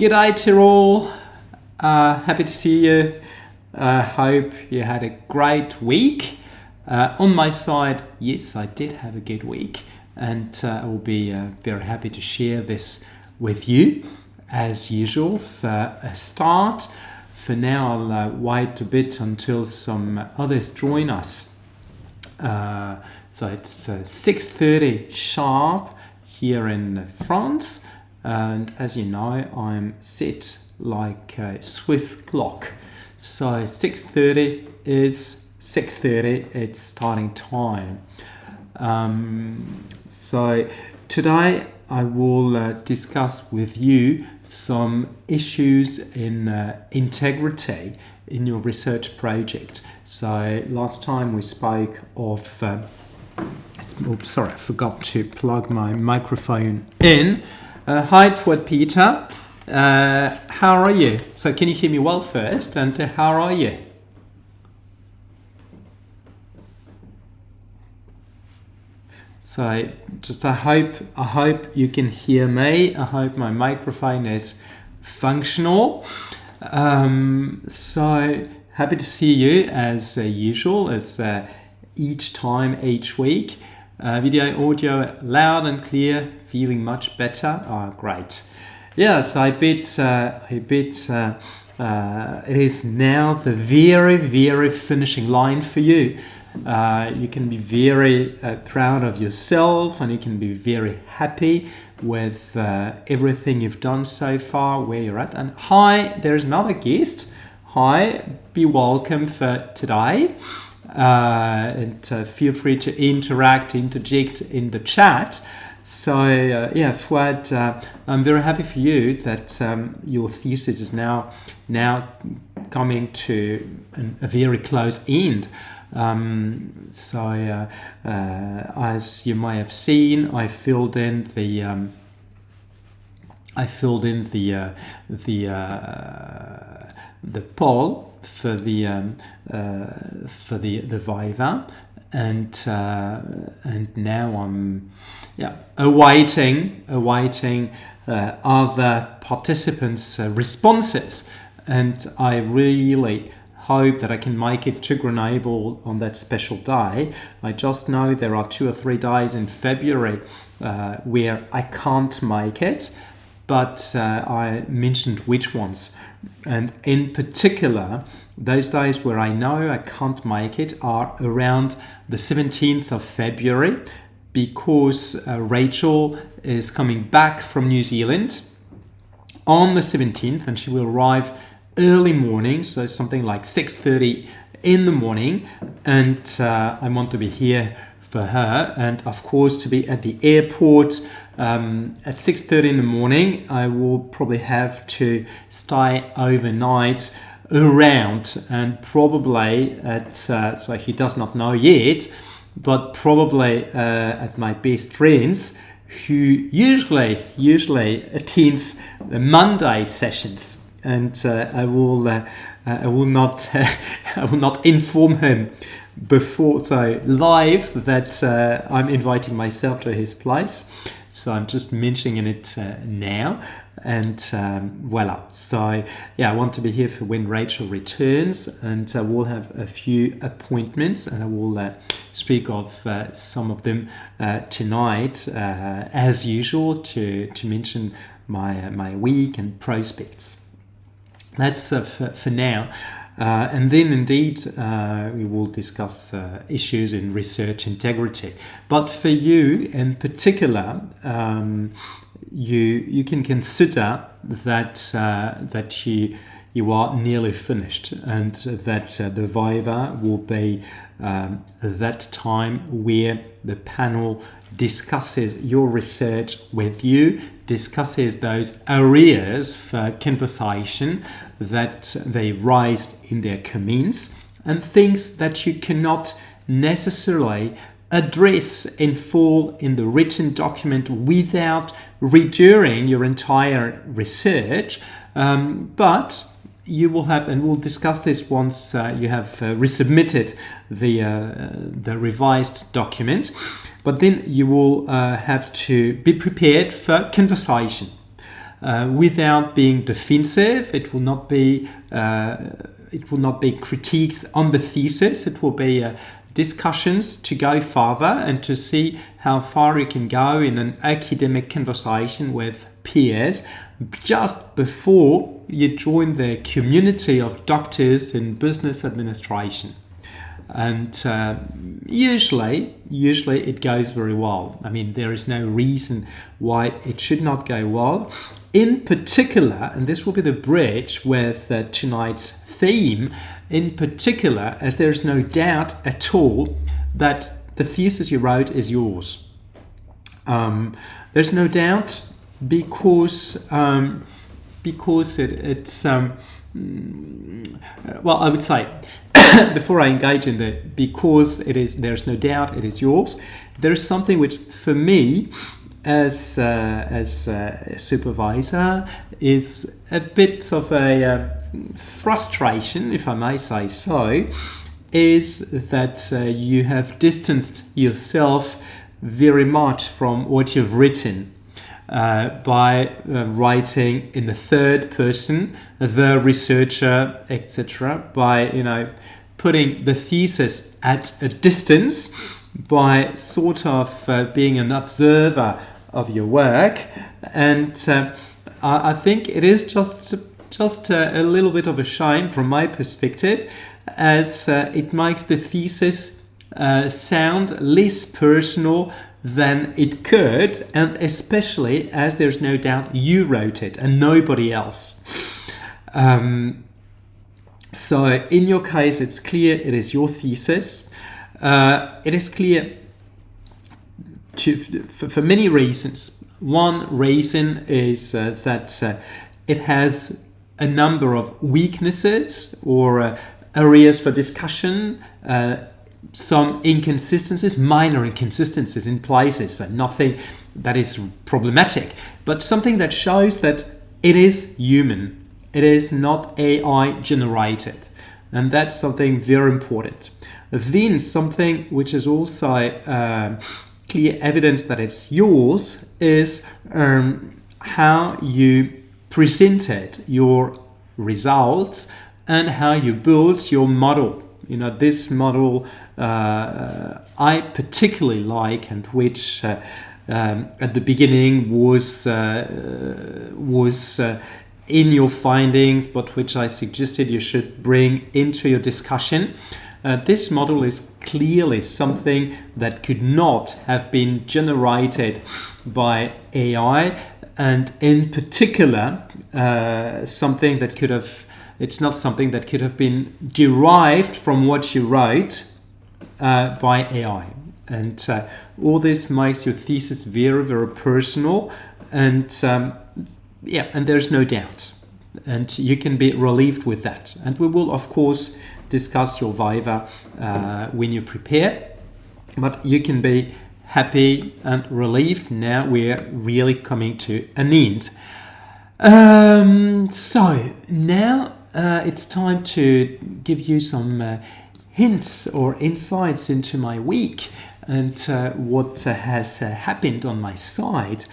G'day to all. Happy to see you. Hope you had a great week. On my side, yes, I did have a good week, and I will be very happy to share this with you. As usual, for a start, for now I'll wait a bit until some others join us. So it's 6:30 sharp here in France. And as you know, I'm set like a Swiss clock. So 6:30 is 6:30, it's starting time. So today I will discuss with you some issues in integrity in your research project. So last time we spoke of... sorry, I forgot to plug my microphone in. Hi, Peter. How are you? So can you hear me well first? And how are you? So just I hope you can hear me. I hope my microphone is functional. So happy to see you as usual, as each time, each week. Video, audio, loud and clear, feeling much better. Oh, great. Yes, I bet it is now the very finishing line for you. You can be very proud of yourself, and you can be very happy with everything you've done so far, where you're at. And hi, there's another guest. Hi, be welcome for today. And feel free to interject in the chat. So yeah, Fouad, I'm very happy for you that your thesis is now coming to a very close end. So as you may have seen, I filled in the poll for the Viva, and now I'm awaiting other participants' responses, and I really hope that I can make it to Grenoble on that special day. I just know there are 2 or 3 days in February where I can't make it, but I mentioned which ones. And in particular, those days where I know I can't make it are around the 17th of February, because Rachel is coming back from New Zealand on the 17th, and she will arrive early morning, so something like 6:30 in the morning, and I want to be here for her, and of course to be at the airport at 6:30 in the morning. I will probably have to stay overnight around, and probably at so he does not know yet, but probably at my best friend's, who usually attends the Monday sessions, and I will not inform him before, so live, that I'm inviting myself to his place. So I'm just mentioning it now, and voila. So yeah, I want to be here for when Rachel returns, and we'll have a few appointments, and I will speak of some of them tonight, as usual, to mention my week and prospects. That's for now. And then indeed we will discuss issues in research integrity. But for you in particular, you can consider that you are nearly finished, and that the Viva will be that time where the panel discusses your research with you, discusses those areas for conversation that they raised in their comments, and things that you cannot necessarily address in full in the written document without redoing your entire research, but you will have, and we'll discuss this once you have resubmitted the revised document, but then you will have to be prepared for conversation. without being defensive. It will not be critiques on the thesis. It will be discussions to go further and to see how far you can go in an academic conversation with peers just before you join the community of doctors in business administration. And usually it goes very well. I mean, there is no reason why it should not go well. In particular, and this will be the bridge with tonight's theme, in particular, as there's no doubt at all that the thesis you wrote is yours. There's no doubt because it's well, I would say before I engage in the because there's no doubt it is yours. There is something which, for me, as a supervisor, is a bit of a frustration, if I may say so, is that you have distanced yourself very much from what you've written by writing in the third person, the researcher, etc., by putting the thesis at a distance, by sort of being an observer of your work. And I think it is just a little bit of a shame from my perspective, as it makes the thesis sound less personal than it could, and especially as there's no doubt you wrote it and nobody else. So in your case, it's clear it is your thesis. It is clear for many reasons. One reason is that it has a number of weaknesses or areas for discussion, some inconsistencies, minor inconsistencies in places, so nothing that is problematic, but something that shows that it is human. It is not AI generated, and that's something very important. Then something which is also clear evidence that it's yours is how you presented your results and how you built your model. This model I particularly like, and which at the beginning was in your findings, but which I suggested you should bring into your discussion. This model is clearly something that could not have been generated by AI, and in particular, something that could have. It's not something that could have been derived from what you wrote by AI. And all this makes your thesis very, very personal. And and there's no doubt. And you can be relieved with that. And we will, of course, discuss your viva when you prepare. But you can be happy and relieved. Now we're really coming to an end. So now it's time to give you some hints or insights into my week and what has happened on my side.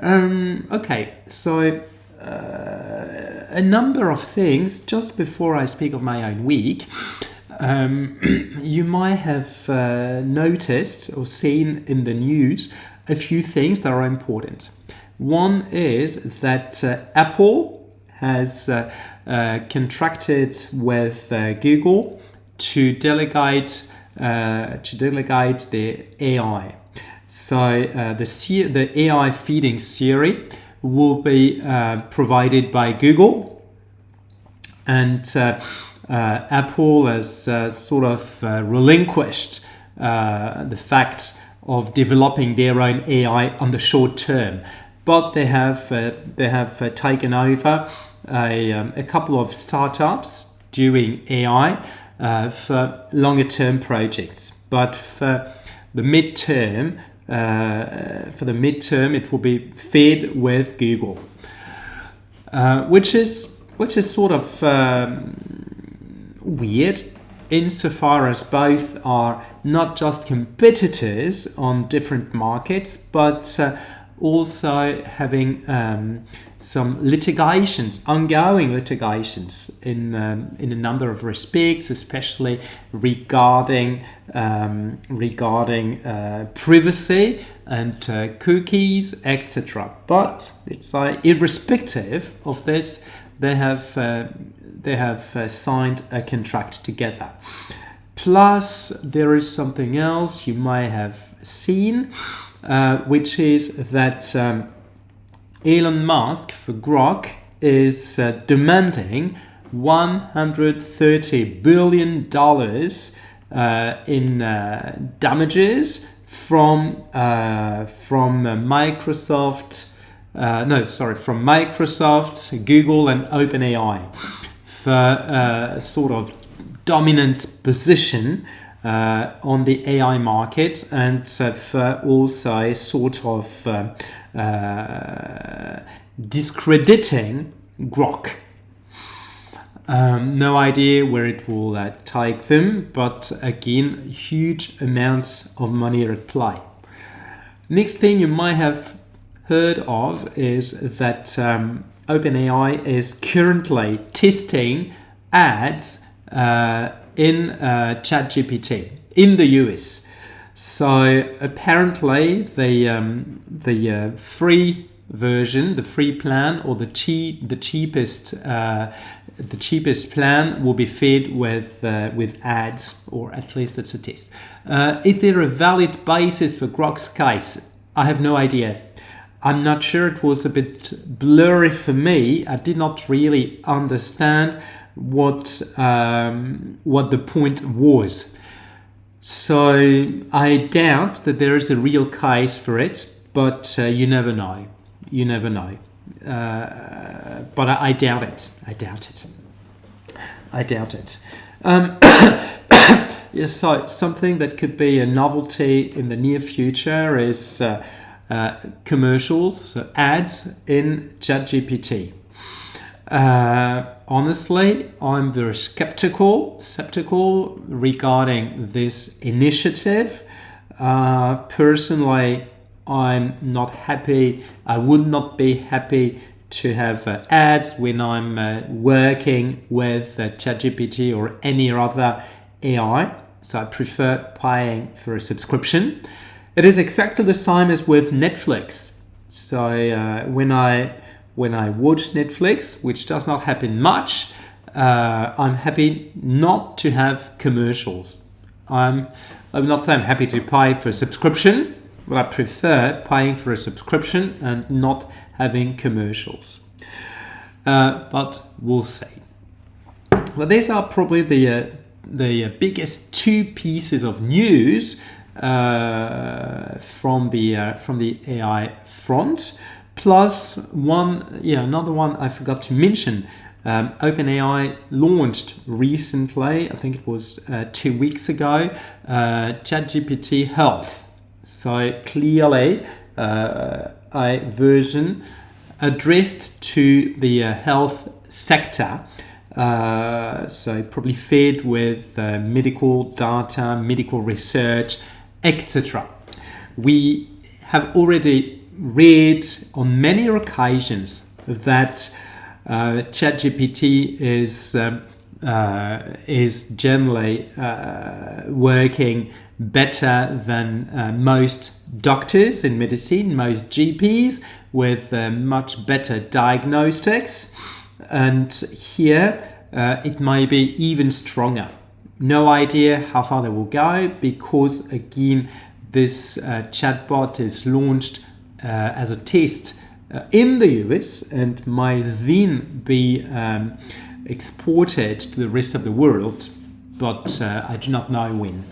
Okay, so a number of things just before I speak of my own week. You might have noticed or seen in the news a few things that are important. One is that Apple has contracted with Google to delegate the AI. So the AI feeding Siri will be provided by Google, and Apple has sort of relinquished the fact of developing their own AI on the short term. But they have taken over a couple of startups doing AI for longer term projects. But for the midterm, it will be fed with Google, which is sort of weird, insofar as both are not just competitors on different markets, but also having some litigations, ongoing litigations in a number of respects, especially regarding privacy and cookies, etc. But let's say, irrespective of this, they have signed a contract together. Plus, there is something else you may have seen, which is that Elon Musk for Grok is demanding $130 billion in damages from Microsoft, Google, and OpenAI for sort of dominant position on the AI market, and for also sort of discrediting Grok. No idea where it will take them, but again, huge amounts of money are at play. Next thing you might have heard of is that OpenAI is currently testing ads in ChatGPT in the US. So apparently the free version, the free plan, or the cheapest plan will be fed with ads, or at least it's a test. Is there a valid basis for Grok's case? I have no idea. I'm not sure. It was a bit blurry for me. I did not really understand what the point was. So I doubt that there is a real case for it, but you never know. You never know. But I doubt it. I doubt it. Yes, so something that could be a novelty in the near future is commercials, so ads in ChatGPT. Honestly, I'm very skeptical regarding this initiative. Personally, I'm not happy. I would not be happy to have ads when I'm working with ChatGPT or any other AI. So I prefer paying for a subscription. It is exactly the same as with Netflix. So when I watch Netflix, which does not happen much, I'm happy not to have commercials. I'm not saying I'm happy to pay for a subscription, but I prefer paying for a subscription and not having commercials. But we'll see. Well, these are probably the biggest two pieces of news from the AI front. Plus another one I forgot to mention. OpenAI launched recently, I think it was 2 weeks ago, ChatGPT Health. So clearly a version addressed to the health sector. So probably fed with medical data, medical research, etc. We have already read on many occasions that ChatGPT is generally working better than most doctors in medicine, most GPs, with much better diagnostics. And here it may be even stronger. No idea how far they will go, because again, this chatbot is launched as a test in the US and might then be exported to the rest of the world, but I do not know when.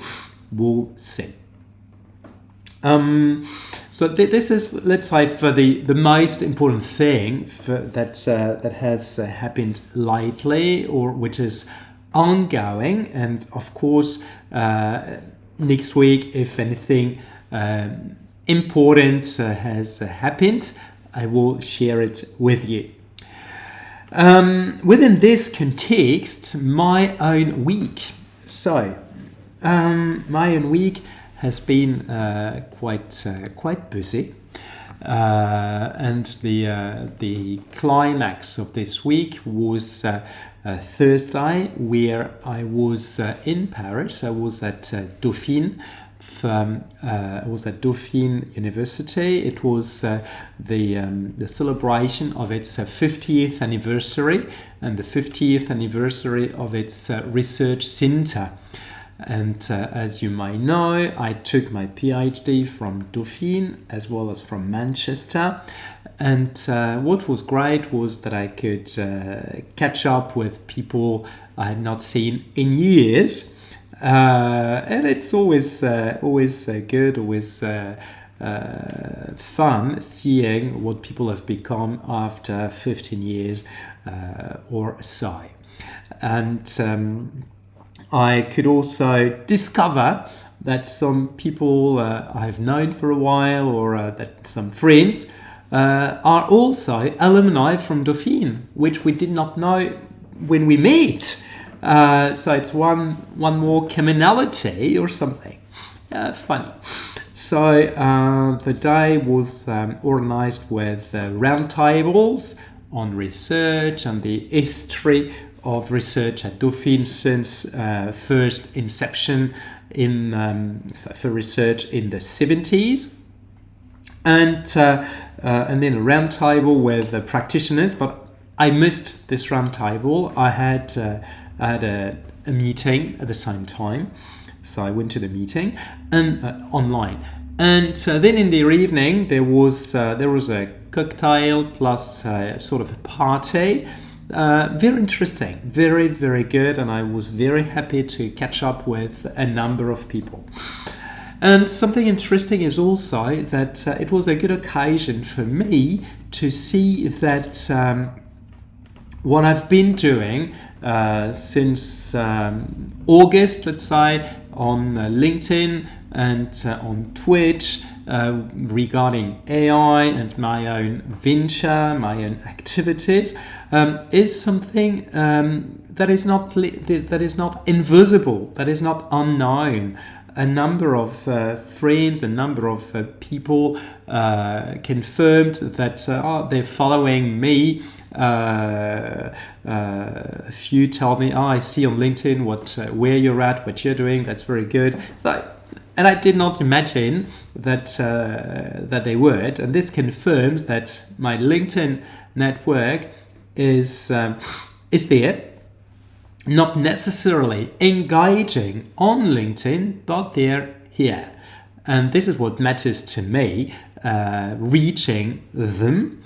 We'll see. So this is, let's say, for the most important thing that has happened lately, or which is ongoing. And of course, next week, if anything important has happened, I will share it with you. Within this context, my own week. So, my own week has been quite busy. And the climax of this week was Thursday, where I was in Paris. I was at Dauphine. I was at Dauphine University. It was the celebration of its 50th anniversary and the 50th anniversary of its research center. And as you may know, I took my PhD from Dauphine as well as from Manchester. And what was great was that I could catch up with people I had not seen in years. And it's always good, always fun seeing what people have become after 15 years or so. And I could also discover that some people I've known for a while, or that some friends are also alumni from Dauphine, which we did not know when we meet. So it's one more commonality or something. Funny. So the day was organized with roundtables on research and the history of research at Dauphine since first inception for research in the 70s. And then a roundtable with practitioners, but I missed this roundtable. I had a meeting at the same time, so I went to the meeting and online. And then in the evening there was a cocktail plus sort of a party. Very interesting, very, very good, and I was very happy to catch up with a number of people. And something interesting is also that it was a good occasion for me to see that what I've been doing since August, let's say, on LinkedIn and on Twitch regarding AI and my own venture, my own activities, is something that is not invisible, that is not unknown. A number of friends, a number of people confirmed that they're following me. A few told me, I see on LinkedIn where you're at, what you're doing. That's very good. So, and I did not imagine that they would. And this confirms that my LinkedIn network is there. Not necessarily engaging on LinkedIn, but they're here. And this is what matters to me, reaching them,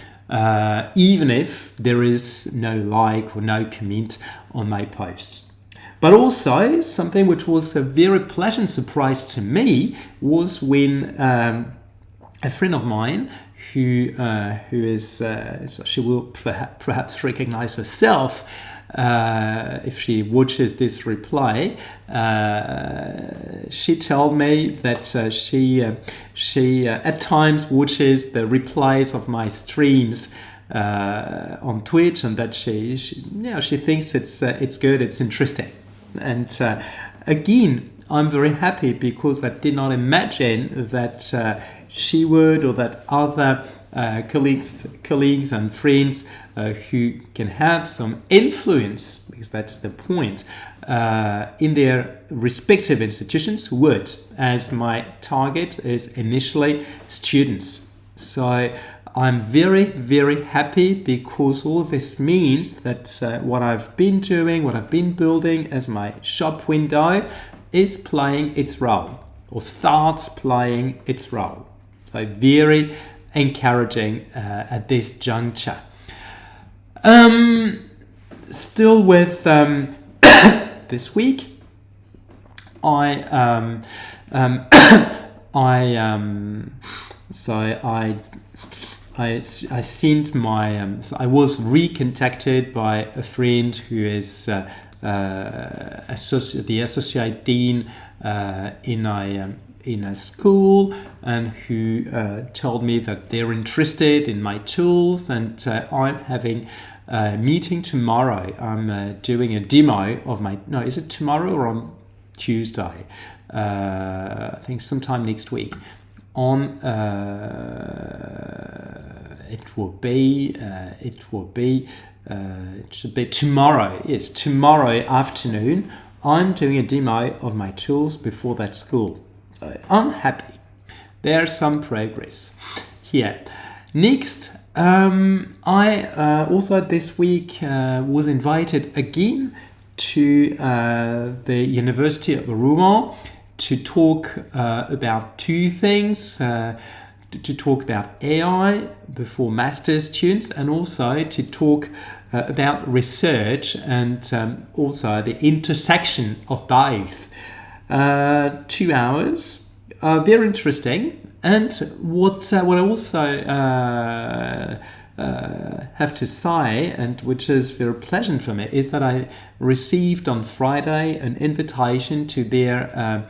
even if there is no like or no comment on my posts. But also, something which was a very pleasant surprise to me was when a friend of mine who is, she will perhaps recognize herself if she watches this replay. She told me that she at times watches the replays of my streams on Twitch, and that she thinks it's good, it's interesting. And again, I'm very happy because I did not imagine that she would, or that other colleagues and friends who can have some influence, because that's the point, in their respective institutions would, as my target is initially students. So I'm very, very happy because all this means that what I've been doing, what I've been building as my shop window is playing its role, or starts playing its role. So very encouraging at this juncture. Still with this week, I sent my. So I was recontacted by a friend who is the associate dean in a school, and who told me that they're interested in my tools, and I'm having a meeting tomorrow. I'm doing a demo of my. No, is it tomorrow or on Tuesday? I think sometime next week. on it should be tomorrow. Yes, tomorrow afternoon. I'm doing a demo of my tools before that school. So I'm happy. There's some progress here. Next, I also this week was invited again to the University of Rouen to talk about two things. To talk about AI before master's students, and also to talk about research and also the intersection of both. 2 hours, very interesting. And what I also have to say, and which is very pleasant for me, is that I received on Friday an invitation to their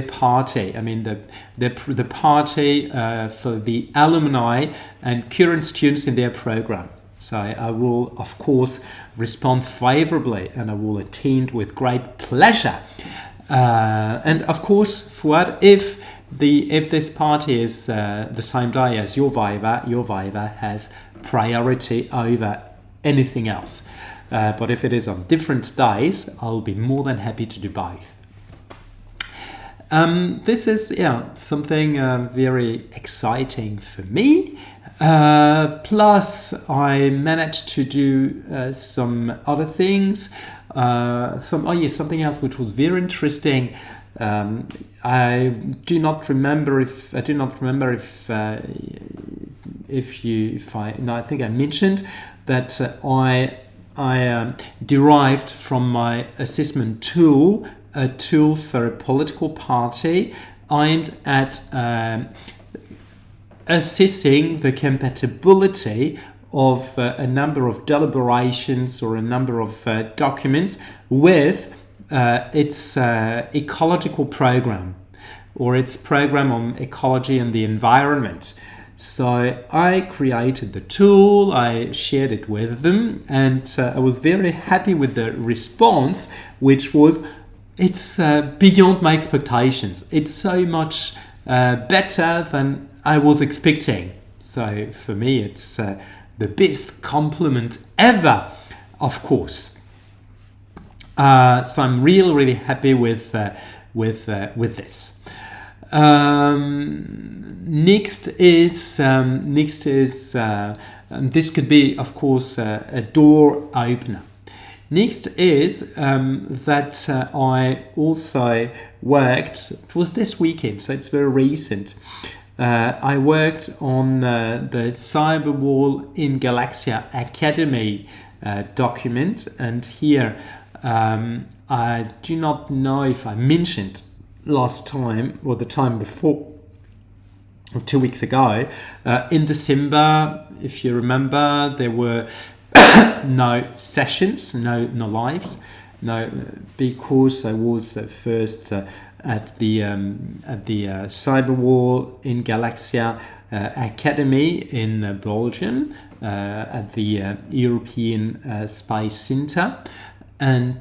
party. I mean the party for the alumni and current students in their program. So I will of course respond favorably, and I will attend with great pleasure. And of course, Fuad, if this party is the same day as your Viva has priority over anything else. But if it is on different days, I'll be more than happy to do both. This is something very exciting for me. Plus, I managed to do some other things. Something else which was very interesting. I do not remember if I think I mentioned that I derived from my assessment tool a tool for a political party aimed at assessing the compatibility of a number of deliberations or a number of documents with its ecological program, or its program on ecology and the environment. So I created the tool, I shared it with them, and I was very happy with the response, which was, it's beyond my expectations. It's so much better than I was expecting. So for me, it's the best compliment ever, of course. So I'm really happy with this. Next is this could be, of course, a door opener. Next is that I also worked. It was this weekend, so it's very recent. I worked on the Cyberwall in Galaxia Academy document, and here I do not know if I mentioned last time or the time before, or 2 weeks ago, in December, if you remember, there were no sessions, no lives, because I was first at the Cyberwall in Galaxia Academy in Belgium, at the European Space Center, and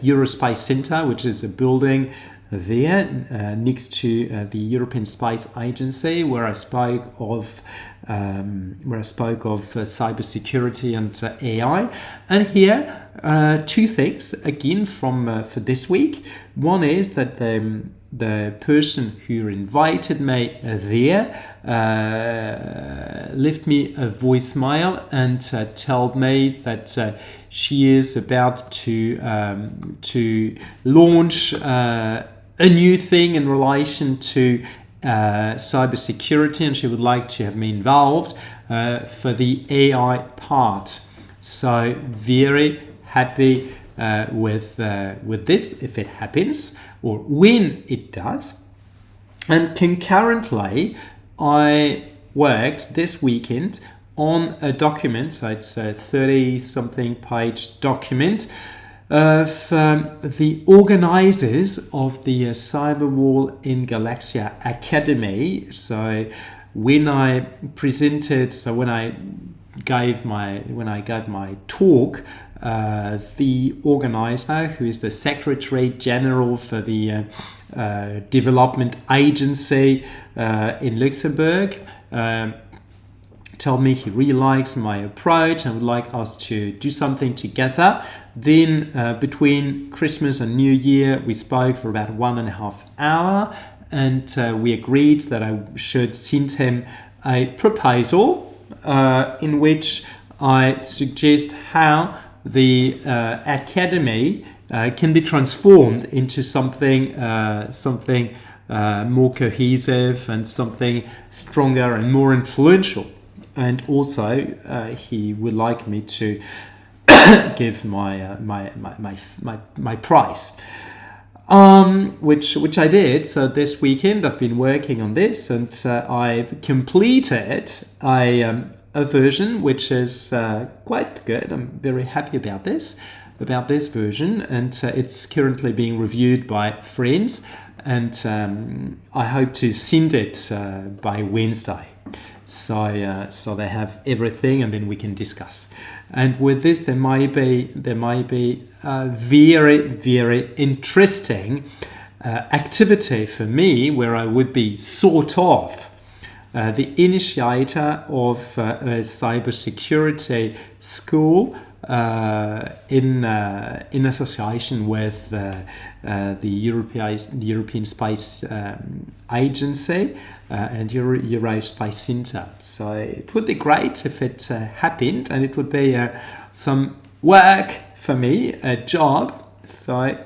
Eurospace Center, which is a building there next to the European Space Agency, where I spoke of cybersecurity and AI. And here, two things again from for this week. One is that the person who invited me there left me a voicemail and told me that she is about to launch a new thing in relation to cybersecurity, and she would like to have me involved for the AI part. So very happy with this, if it happens or when it does. And concurrently, I worked this weekend on a document, so it's a 30-something page document of the organizers of the Cyberwall in Galaxia Academy. So when I gave my talk, the organizer, who is the Secretary General for the Development Agency in Luxembourg, told me he really likes my approach and would like us to do something together. Then between Christmas and New Year, we spoke for about 1.5 hours, and we agreed that I should send him a proposal in which I suggest how the academy can be transformed into something more cohesive and something stronger and more influential. And also, he would like me to give my prize, which I did. So this weekend I've been working on this, and I've completed a version which is quite good. I'm very happy about this version, and it's currently being reviewed by friends, and I hope to send it by Wednesday. So they have everything, and then we can discuss. And with this, there might be a very, very interesting activity for me, where I would be sort of the initiator of a cybersecurity school in association with the European Space Agency and Euro Space Center. So it would be great if it happened, and it would be some work for me, a job. So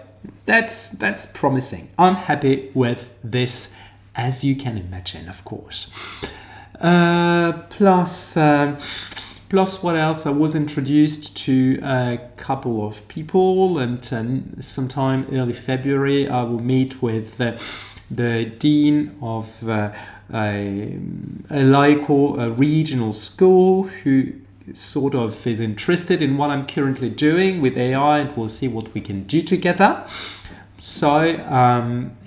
that's promising. I'm happy with this, as you can imagine, of course. Plus, what else? I was introduced to a couple of people, and sometime early February I will meet with the dean of a local regional school, who sort of is interested in what I'm currently doing with AI, and we'll see what we can do together. So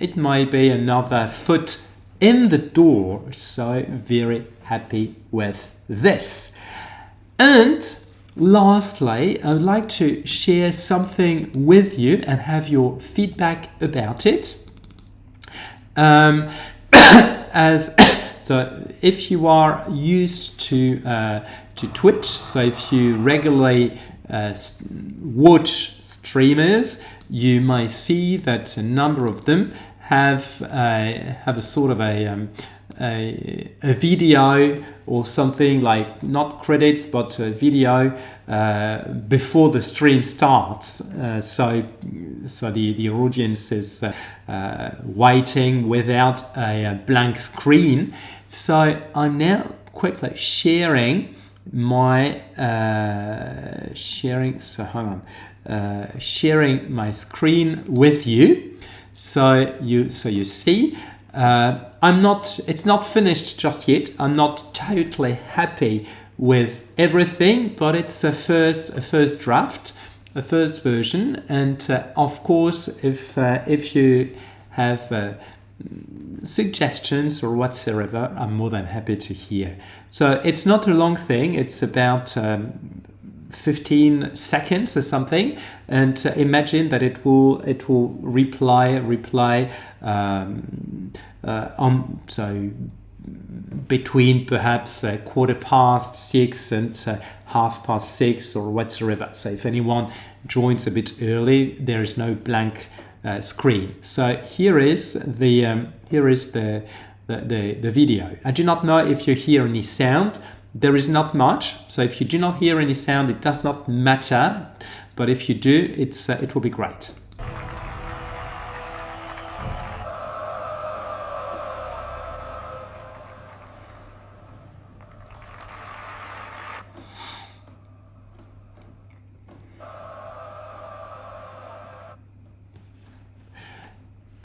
it might be another foot in the door. So very happy with this. And lastly, I would like to share something with you and have your feedback about it. So if you are used to Twitch, so if you regularly watch streamers, you might see that a number of them have a sort of a video or something, like not credits but a video before the stream starts, so the audience is waiting without a blank screen. So I'm now quickly sharing my sharing my screen with you, so you see. It's not finished just yet. I'm not totally happy with everything, but it's a first draft, a first version. And of course, if you have suggestions or whatsoever, I'm more than happy to hear. So it's not a long thing. It's about 15 seconds or something, and imagine that it will reply on, so between perhaps 6:15 and 6:30 or whatsoever. So if anyone joins a bit early, there is no blank screen. So here is the video. I do not know if you hear any sound. There is not much, so if you do not hear any sound, it does not matter. But if you do, it will be great.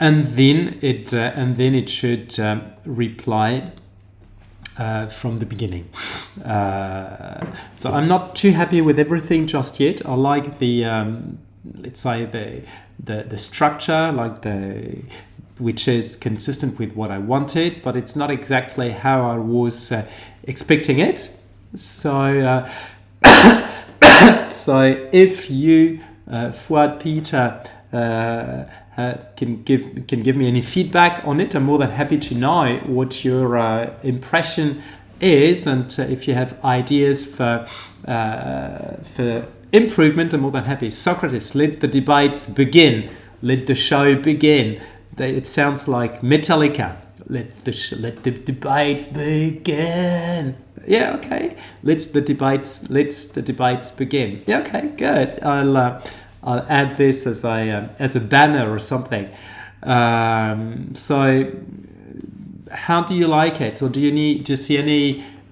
And then it should reply from the beginning. So I'm not too happy with everything just yet. I like the let's say the structure, like which is consistent with what I wanted, but it's not exactly how I was expecting it. So, so if you, Fuad Peter, can give me any feedback on it, I'm more than happy to know what your impression is, and if you have ideas for improvement, I'm more than happy. Socrates, let the debates begin. Let the show begin. It sounds like Metallica. Let the debates begin. Yeah, okay. Let the debates begin. Yeah, okay, good. I'll add this as a banner or something. So, how do you like it, or do you see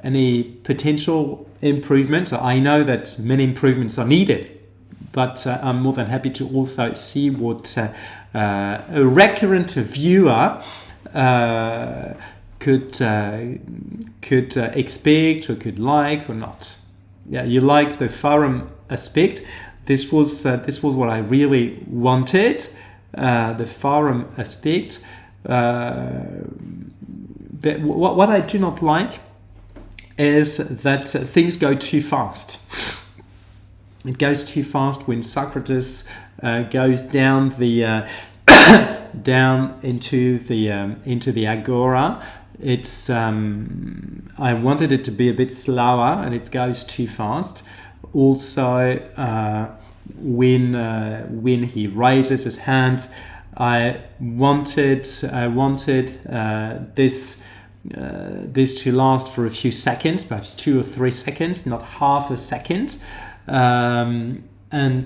any potential improvements? I know that many improvements are needed, but I'm more than happy to also see what a recurrent viewer could expect or could like or not. Yeah, you like the forum aspect. This was what I really wanted. The forum aspect. What I do not like is that things go too fast. It goes too fast when Socrates goes down the down into the agora. It's I wanted it to be a bit slower, and it goes too fast. Also, when he raises his hand, I wanted this to last for a few seconds, perhaps 2 or 3 seconds, not half a second. And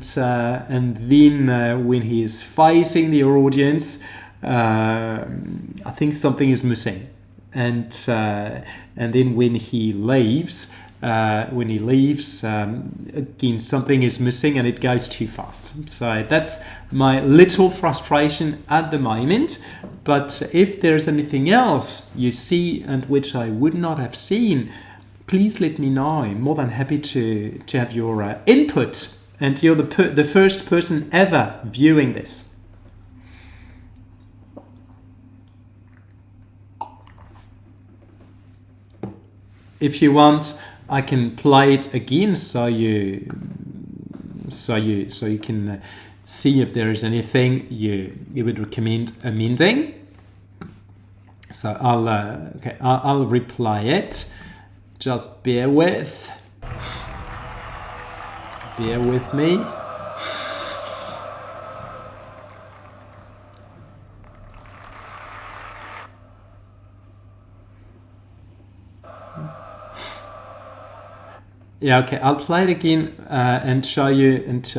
then when he is facing the audience, I think something is missing. And then when he leaves, again, something is missing and it goes too fast. So that's my little frustration at the moment. But if there's anything else you see and which I would not have seen, please let me know. I'm more than happy to have your input. And you're the first person ever viewing this. If you want, I can play it again so you can see if there is anything you would recommend amending. So I'll replay it. Just bear with me. Yeah, okay. I'll play it again and show you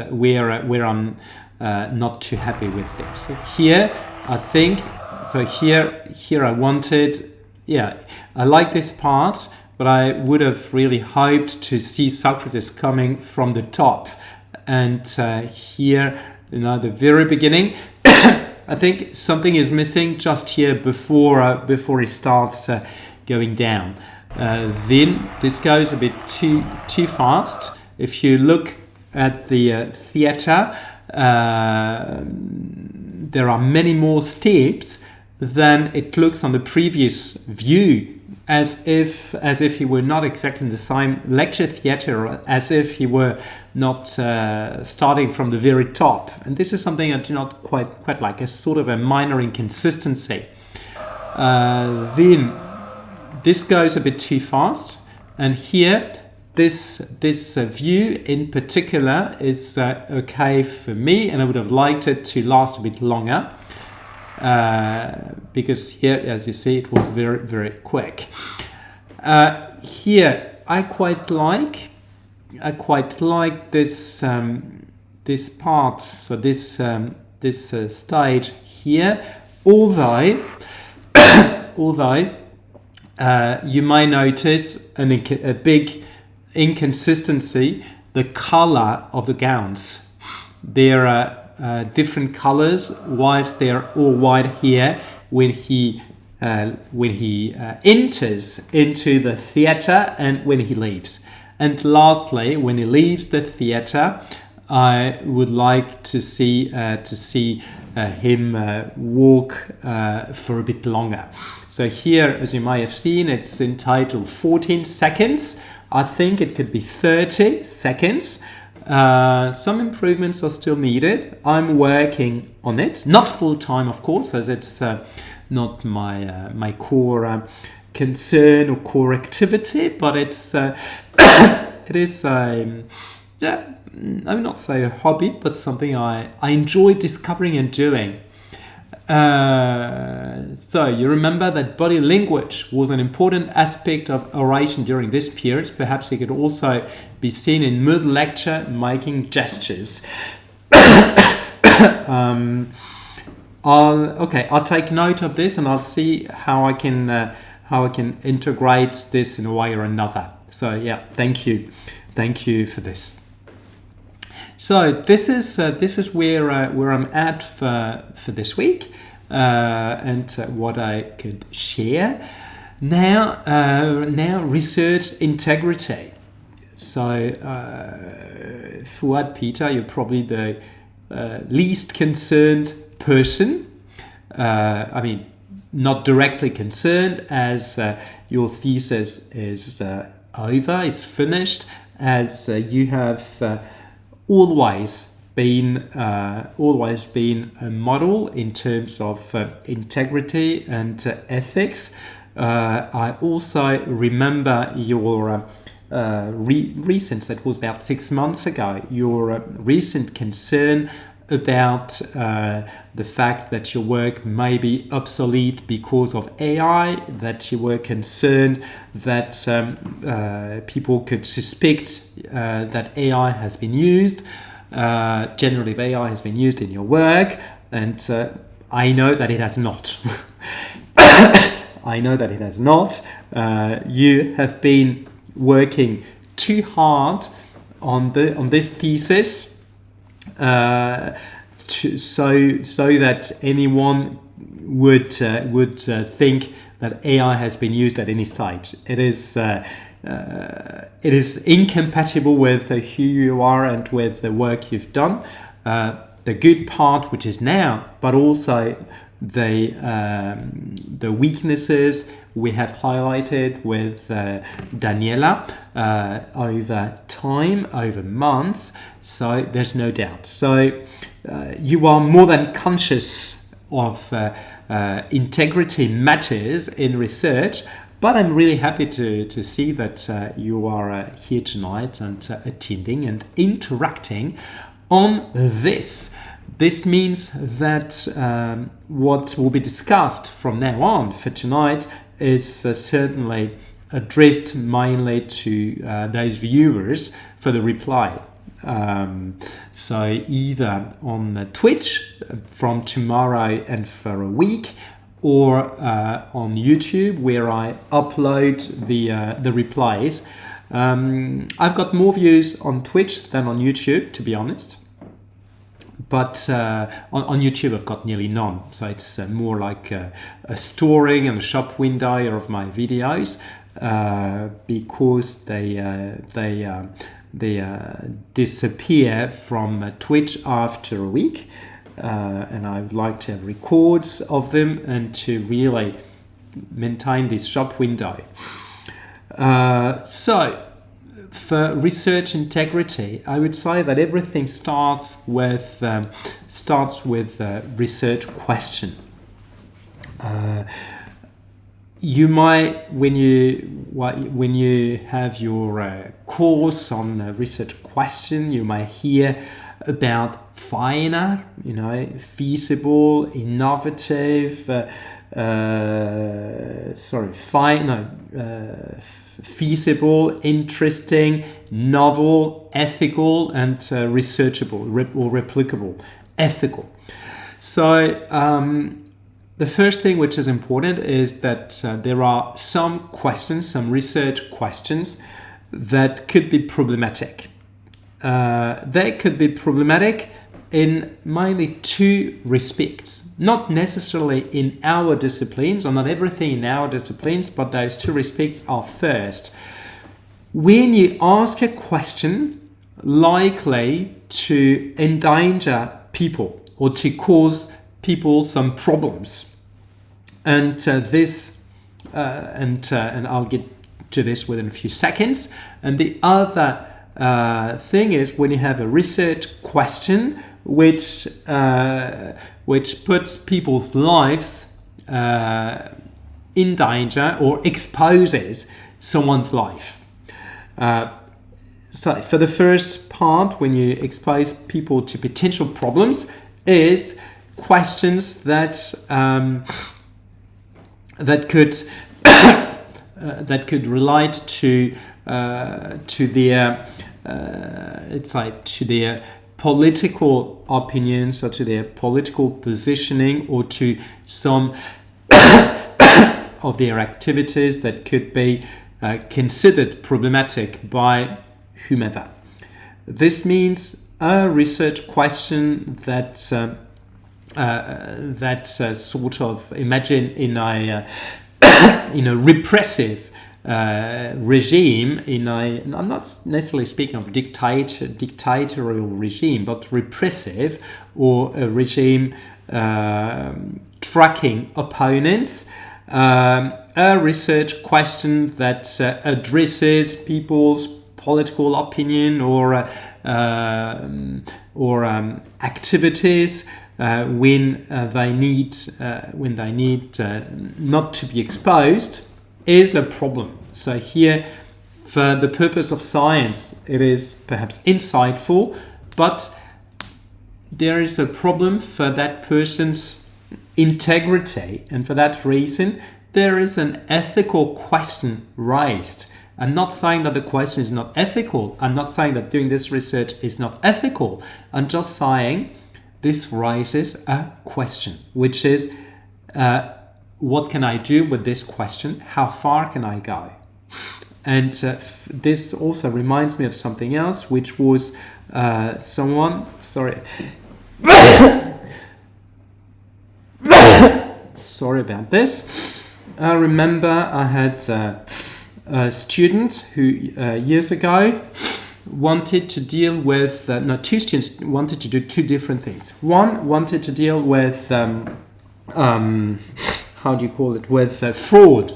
where I'm not too happy with this. So here, I think. So here I wanted. Yeah, I like this part, but I would have really hoped to see Socrates coming from the top, and here, the very beginning. I think something is missing just here before he starts going down. Then this goes a bit too fast. If you look at the theater, there are many more steps than it looks on the previous view, as if he were not exactly in the same lecture theater, or as if he were not starting from the very top. And this is something I do not quite like, a sort of a minor inconsistency. Then this goes a bit too fast, and here this view in particular is okay for me, and I would have liked it to last a bit longer, because here, as you see, it was very, very quick. Here I quite like this this part, so this stage here, although you may notice a big inconsistency, the color of the gowns. There are different colors, whilst they're all white here when he enters into the theater and when he leaves. And lastly, when he leaves the theater, I would like to see him walk for a bit longer. So here, as you may have seen, it's entitled 14 seconds, I think it could be 30 seconds. Some improvements are still needed. I'm working on it, not full time, of course, as it's not my core concern or core activity, but it's it is yeah, I would not say a hobby, but something I enjoy discovering and doing. So you remember that body language was an important aspect of oration during this period. Perhaps it could also be seen in mid-lecture making gestures. I'll take note of this, and I'll see how I can integrate this in a way or another. So yeah, thank you for this. So this is where I'm at for this week, and what I could share. Now research integrity. So Fuad Peter, you're probably the least concerned person. I mean, not directly concerned, as your thesis is over, is finished, as you have always been a model in terms of integrity and ethics. I also remember your recent, that was about 6 months ago, your recent concern about the fact that your work may be obsolete because of AI, that you were concerned that people could suspect that AI has been used, generative AI has been used in your work, and I know that it has not. I know that it has not. You have been working too hard on this thesis, so that anyone would think that AI has been used at any stage. It is incompatible with who you are and with the work you've done. The good part, which is now, but also the weaknesses we have highlighted with Daniela over time, over months. So there's no doubt. So you are more than conscious of integrity matters in research. But I'm really happy to see that you are here tonight and attending and interacting on this. This means that what will be discussed from now on for tonight is certainly addressed mainly to those viewers for the reply. So either on Twitch from tomorrow and for a week, or on YouTube, where I upload the replies. I've got more views on Twitch than on YouTube, to be honest. But on YouTube, I've got nearly none. So it's more like a storing and a shop window of my videos, because they disappear from Twitch after a week. And I would like to have records of them and to really maintain this shop window. So for research integrity, I would say that everything starts with research question. You might, when you have your course on research question, you might hear about FINA, feasible, innovative, feasible, interesting, novel, ethical, and researchable or replicable, ethical. So the first thing which is important is that there are some questions, some research questions that could be problematic. They could be problematic in mainly two respects. Not necessarily in our disciplines, or not everything in our disciplines, but those two respects are first. When you ask a question likely to endanger people or to cause people some problems, and I'll get to this within a few seconds. And the other thing is when you have a research question which puts people's lives in danger or exposes someone's life. So for the first part, when you expose people to potential problems, is questions that could relate to their political opinions or to their political positioning or to some of their activities that could be considered problematic by whomever. This means a research question that sort of imagine in a repressive regime, I'm not necessarily speaking of dictatorial regime, but repressive, or a regime tracking opponents. A research question that addresses people's political opinion or activities when they need not to be exposed, is a problem. So here, for the purpose of science, it is perhaps insightful, but there is a problem for that person's integrity, and for that reason there is an ethical question raised. I'm not saying that the question is not ethical. I'm not saying that doing this research is not ethical. I'm just saying this raises a question, which is what can I do with this question? How far can I go? And this also reminds me of something else, which was sorry about this. I remember I had a student who years ago wanted to deal with, two students wanted to do two different things. One wanted to deal with, with fraud.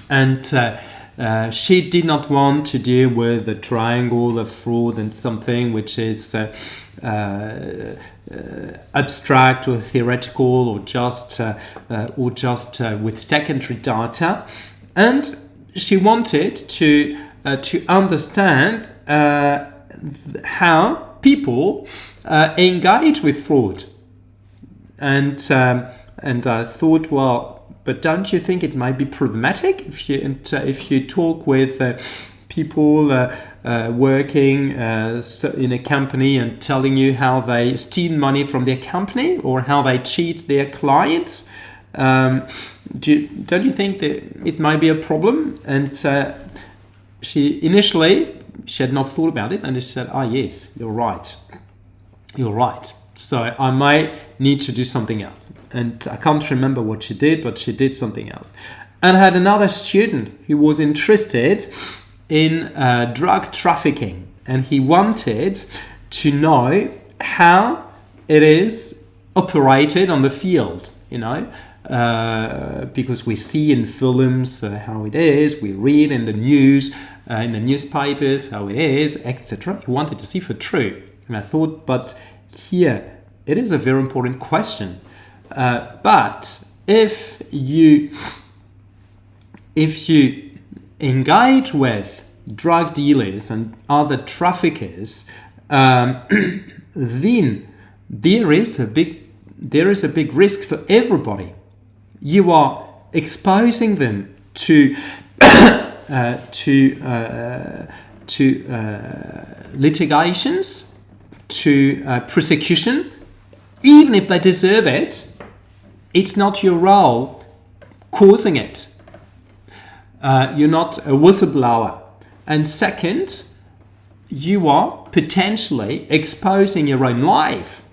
And she did not want to deal with the triangle of fraud and something which is abstract or theoretical or just with secondary data, and she wanted to understand how people engage with fraud, and I thought, well, but don't you think it might be problematic if you talk with people working in a company and telling you how they steal money from their company or how they cheat their clients? Don't you think that it might be a problem? And she had not thought about it, and she said, yes, you're right. So I might need to do something else. And I can't remember what she did, but she did something else. And I had another student who was interested in drug trafficking, and he wanted to know how it is operated on the field, because we see in films how it is, we read in the news, in the newspapers how it is, etc. He wanted to see if it's true. And I thought, but here it is a very important question. But if you engage with drug dealers and other traffickers, then there is a big risk for everybody. You are exposing them to litigations, to prosecution, even if they deserve it. It's not your role causing it. You're not a whistleblower. And second, you are potentially exposing your own life.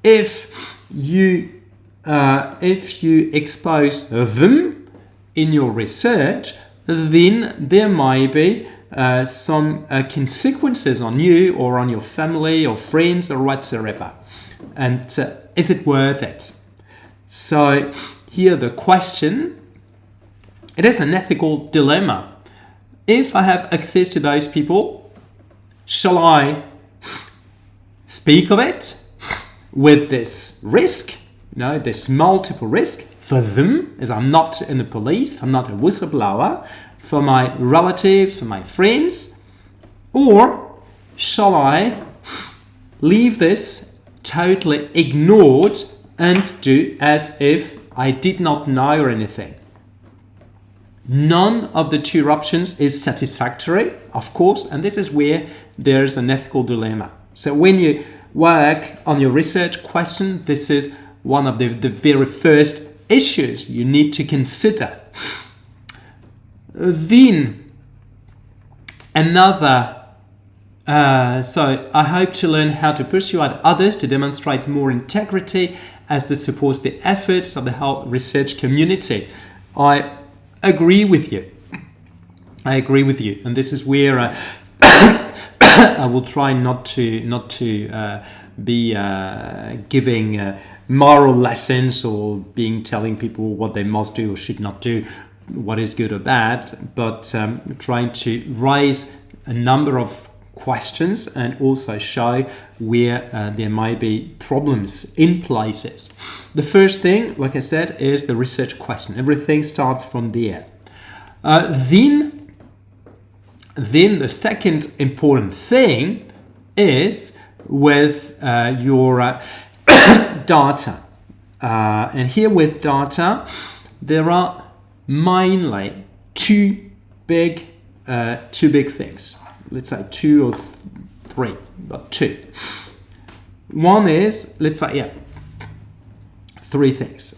If you expose them in your research, then there might be some consequences on you or on your family or friends or whatsoever. And is it worth it? So here the question, it is an ethical dilemma. if I have access to those people, shall I speak of it with this risk, this multiple risk for them, as I'm not in the police, I'm not a whistleblower, for my relatives, for my friends, or shall I leave this totally ignored and do as if I did not know or anything? None of the two options is satisfactory, of course, and this is where there's an ethical dilemma. So when you work on your research question, this is one of the very first issues you need to consider. Then another, so I hope to learn how to persuade others to demonstrate more integrity as this supports the efforts of the whole research community. I agree with you. And this is where I will try not to be giving moral lessons or telling people what they must do or should not do, what is good or bad, but trying to raise a number of questions and also show where there may be problems in places. The first thing, like I said, is the research question. Everything starts from there. Then the second important thing is with your data. And here with data, there are mainly two big things. Let's say two or three, but two. One is, let's say, three things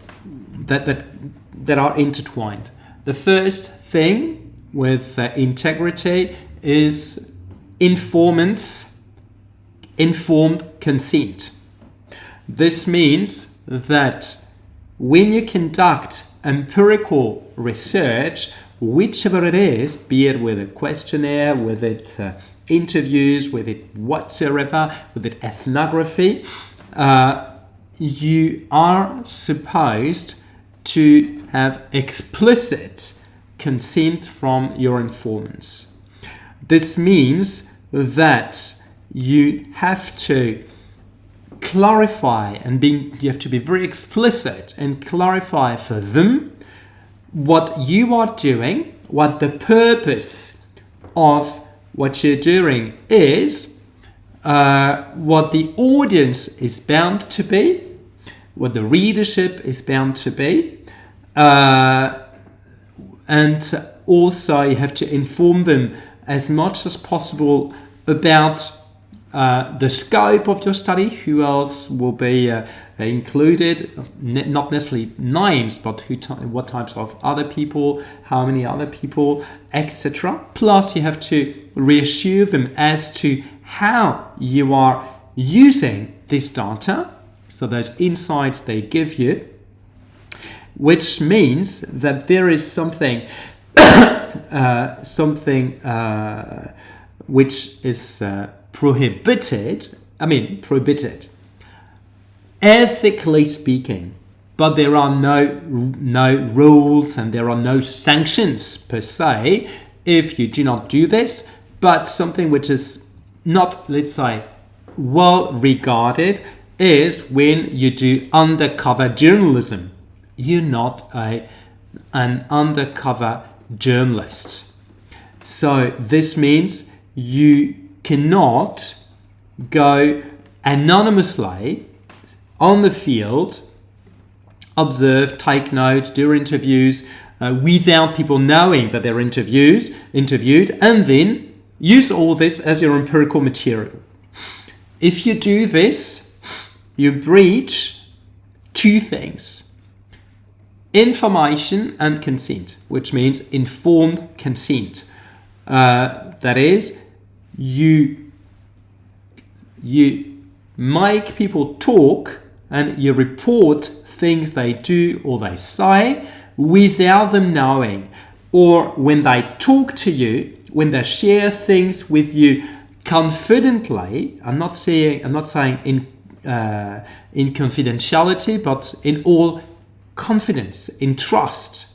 that are intertwined. The first thing with integrity is informed consent. This means that when you conduct empirical research, whichever it is, be it with a questionnaire, with it interviews, with it whatsoever, with it ethnography, you are supposed to have explicit consent from your informants. This means that you have to clarify you have to be very explicit and clarify for them what you are doing, what the purpose of what you're doing is, what the audience is bound to be, what the readership is bound to be, and also you have to inform them as much as possible about the scope of your study, who else will be included, not necessarily names, but what types of other people, how many other people, etc. Plus you have to reassure them as to how you are using this data, so those insights they give you, which means that there is something which is prohibited, ethically speaking, but there are no rules and there are no sanctions per se if you do not do this, but something which is not, let's say, well regarded is when you do undercover journalism. You're not an undercover journalist. So this means you cannot go anonymously on the field, observe, take notes, do interviews without people knowing that they're interviewed, and then use all this as your empirical material. If you do this, you breach two things: information and consent, which means informed consent. That is, you make people talk and you report things they do or they say without them knowing, or when they talk to you, when they share things with you confidently. I'm not saying in confidentiality, but in all confidence, in trust.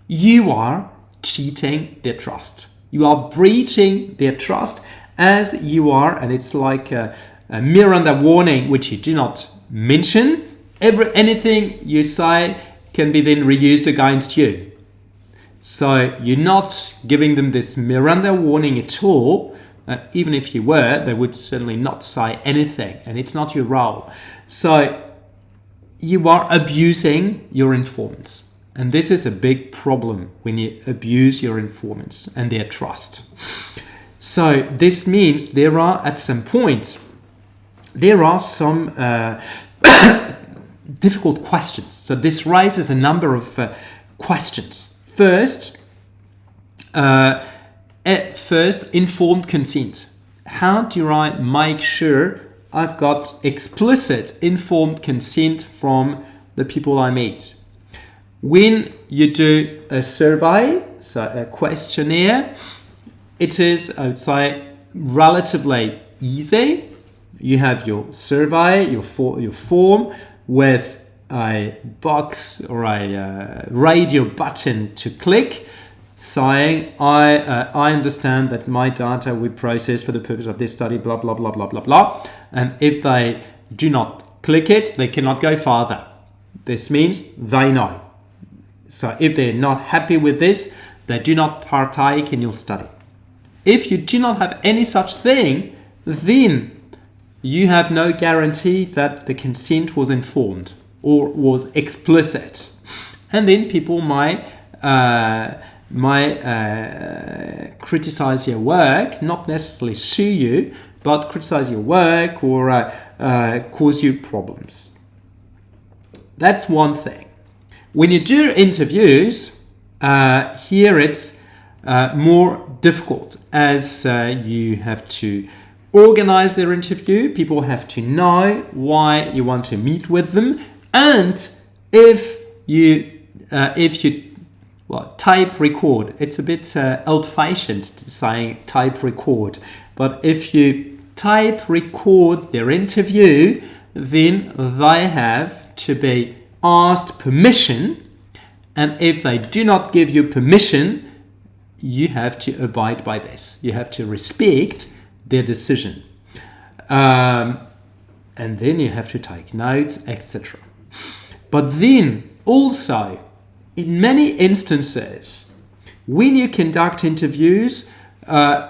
You are cheating their trust. You are breaching their trust as you are, and it's like a Miranda warning, which you do not mention. Anything you say can be then reused against you. So you're not giving them this Miranda warning at all. Even if you were, they would certainly not say anything, and it's not your role. So you are abusing your informants. And this is a big problem when you abuse your informants and their trust. So this means there are, at some point, there are some difficult questions. So this raises a number of questions. First, informed consent. How do I make sure I've got explicit informed consent from the people I meet? When you do a survey, so a questionnaire, it is, I would say, relatively easy. You have your survey, your form with a box or a radio button to click saying, I understand that my data we process for the purpose of this study, blah, blah, blah, blah, blah, blah. And if they do not click it, they cannot go further. This means they know. So if they're not happy with this, they do not partake in your study. If you do not have any such thing, then you have no guarantee that the consent was informed or was explicit. And then people might criticize your work, not necessarily sue you, but criticize your work or cause you problems. That's one thing. When you do interviews, here it's more difficult as you have to organize their interview. People have to know why you want to meet with them, and if you type record, it's a bit old-fashioned saying type record, but if you type record their interview, then they have to be asked permission, and if they do not give you permission, you have to abide by this. You have to respect their decision, and then you have to take notes, etc. But then also, in many instances, when you conduct interviews,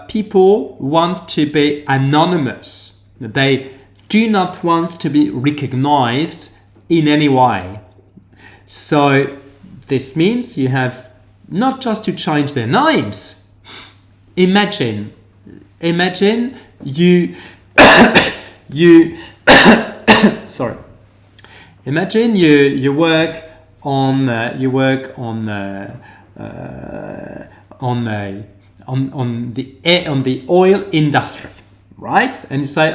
people want to be anonymous. They do not want to be recognized in any way. So this means you have not just to change their names. Imagine you sorry. Imagine you work on the oil industry, right? And you say,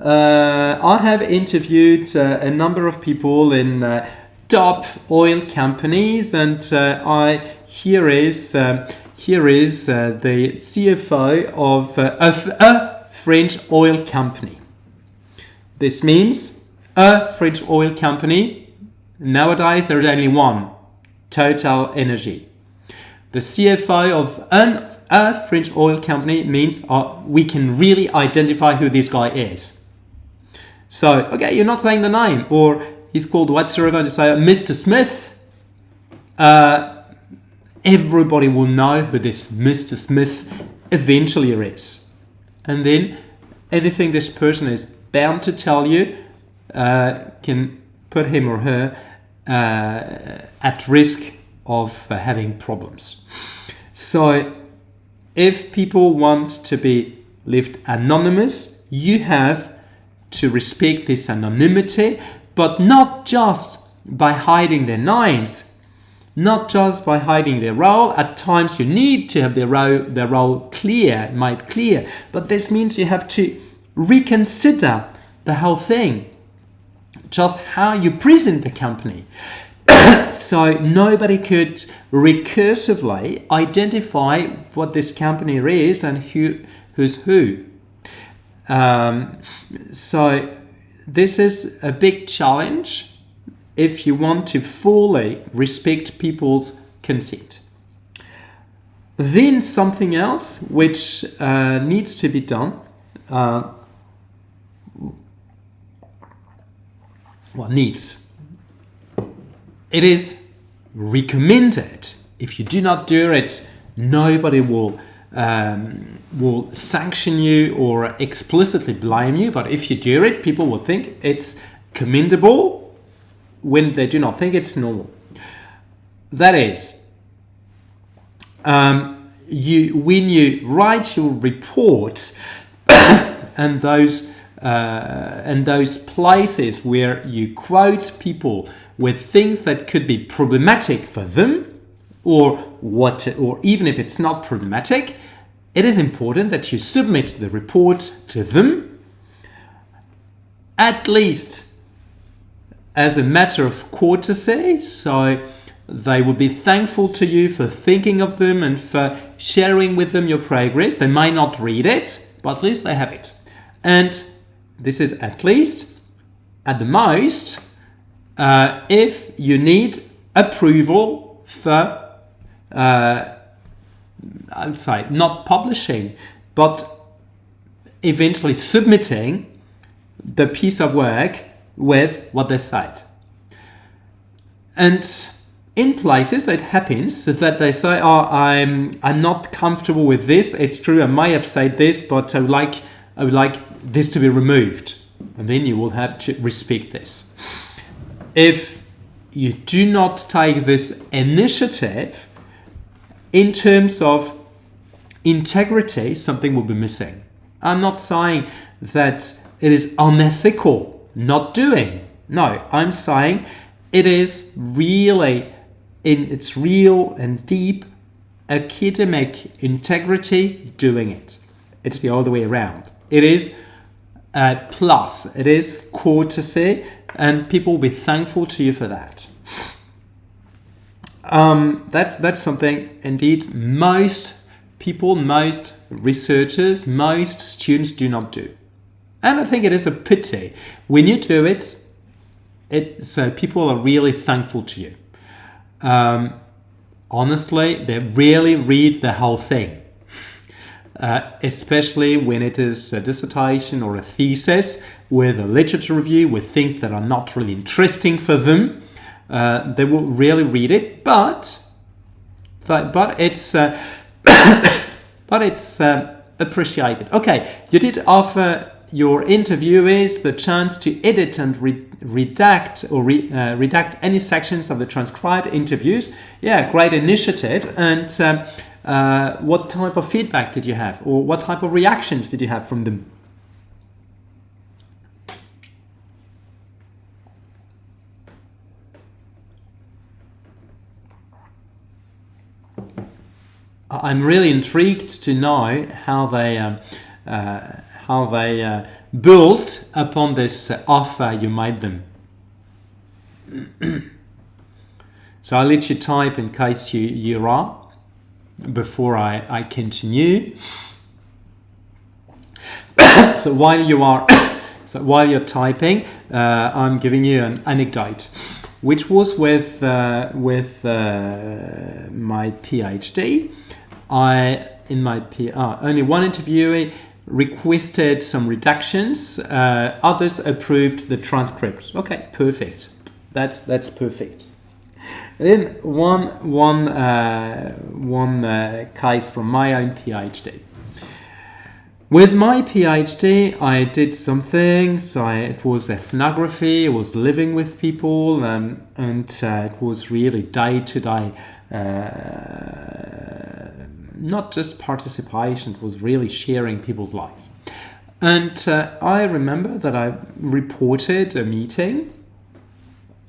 I have interviewed a number of people in top oil companies, and here is the CFO of a French oil company. This means a French oil company. Nowadays, there is only one, Total Energy. The CFO of a French oil company means we can really identify who this guy is. So, okay, you're not saying the name, or he's called whatsoever, to say Mr. Smith. Everybody will know who this Mr. Smith eventually is. And then anything this person is bound to tell you can put him or her at risk of having problems. So if people want to be left anonymous, you have to respect this anonymity, but not just by hiding their names, not just by hiding their role. At times you need to have their role made clear, but this means you have to reconsider the whole thing, just how you present the company. So nobody could recursively identify what this company is and who's who. So this is a big challenge if you want to fully respect people's consent. Then something else which needs to be done. It is recommended. If you do not do it, nobody will sanction you or explicitly blame you. But if you do it, people will think it's commendable when they do not think it's normal. That is, when you write your report and those places where you quote people with things that could be problematic for them, or even if it's not problematic, it is important that you submit the report to them, at least as a matter of courtesy, so they will be thankful to you for thinking of them and for sharing with them your progress. They might not read it, but at least they have it. And this is at least, at the most, if you need approval for, I would say, not publishing, but eventually submitting the piece of work with what they said. And in places it happens that they say, oh, I'm not comfortable with this. It's true, I may have said this, but I would like this to be removed. And then you will have to respect this. If you do not take this initiative, in terms of integrity, something will be missing. I'm not saying that it is unethical not doing. No, I'm saying it is really, in its real and deep academic integrity, doing it. It's the other way around. It is a plus. It is courtesy, and people will be thankful to you for that. That's something indeed most people, most researchers, most students do not do. And I think it is a pity. When you do it, people are really thankful to you. Honestly, they rarely read the whole thing. Especially when it is a dissertation or a thesis with a literature review with things that are not really interesting for them. They will really read it, but it's appreciated. Okay, you did offer your interviewees the chance to edit and redact any sections of the transcribed interviews. Yeah, great initiative. And what type of feedback did you have, or what type of reactions did you have from them? I'm really intrigued to know how they built upon this offer you made them. So I'll let you type in case you are before I continue. So while you're typing, I'm giving you an anecdote, which was with my PhD. Only one interviewee requested some redactions. Others approved the transcripts. Okay, perfect. That's perfect. And then one case from my own PhD. With my PhD, I did something. So it was ethnography. I was living with people, and it was really day-to-day. Not just participation, it was really sharing people's life. And I remember that I reported a meeting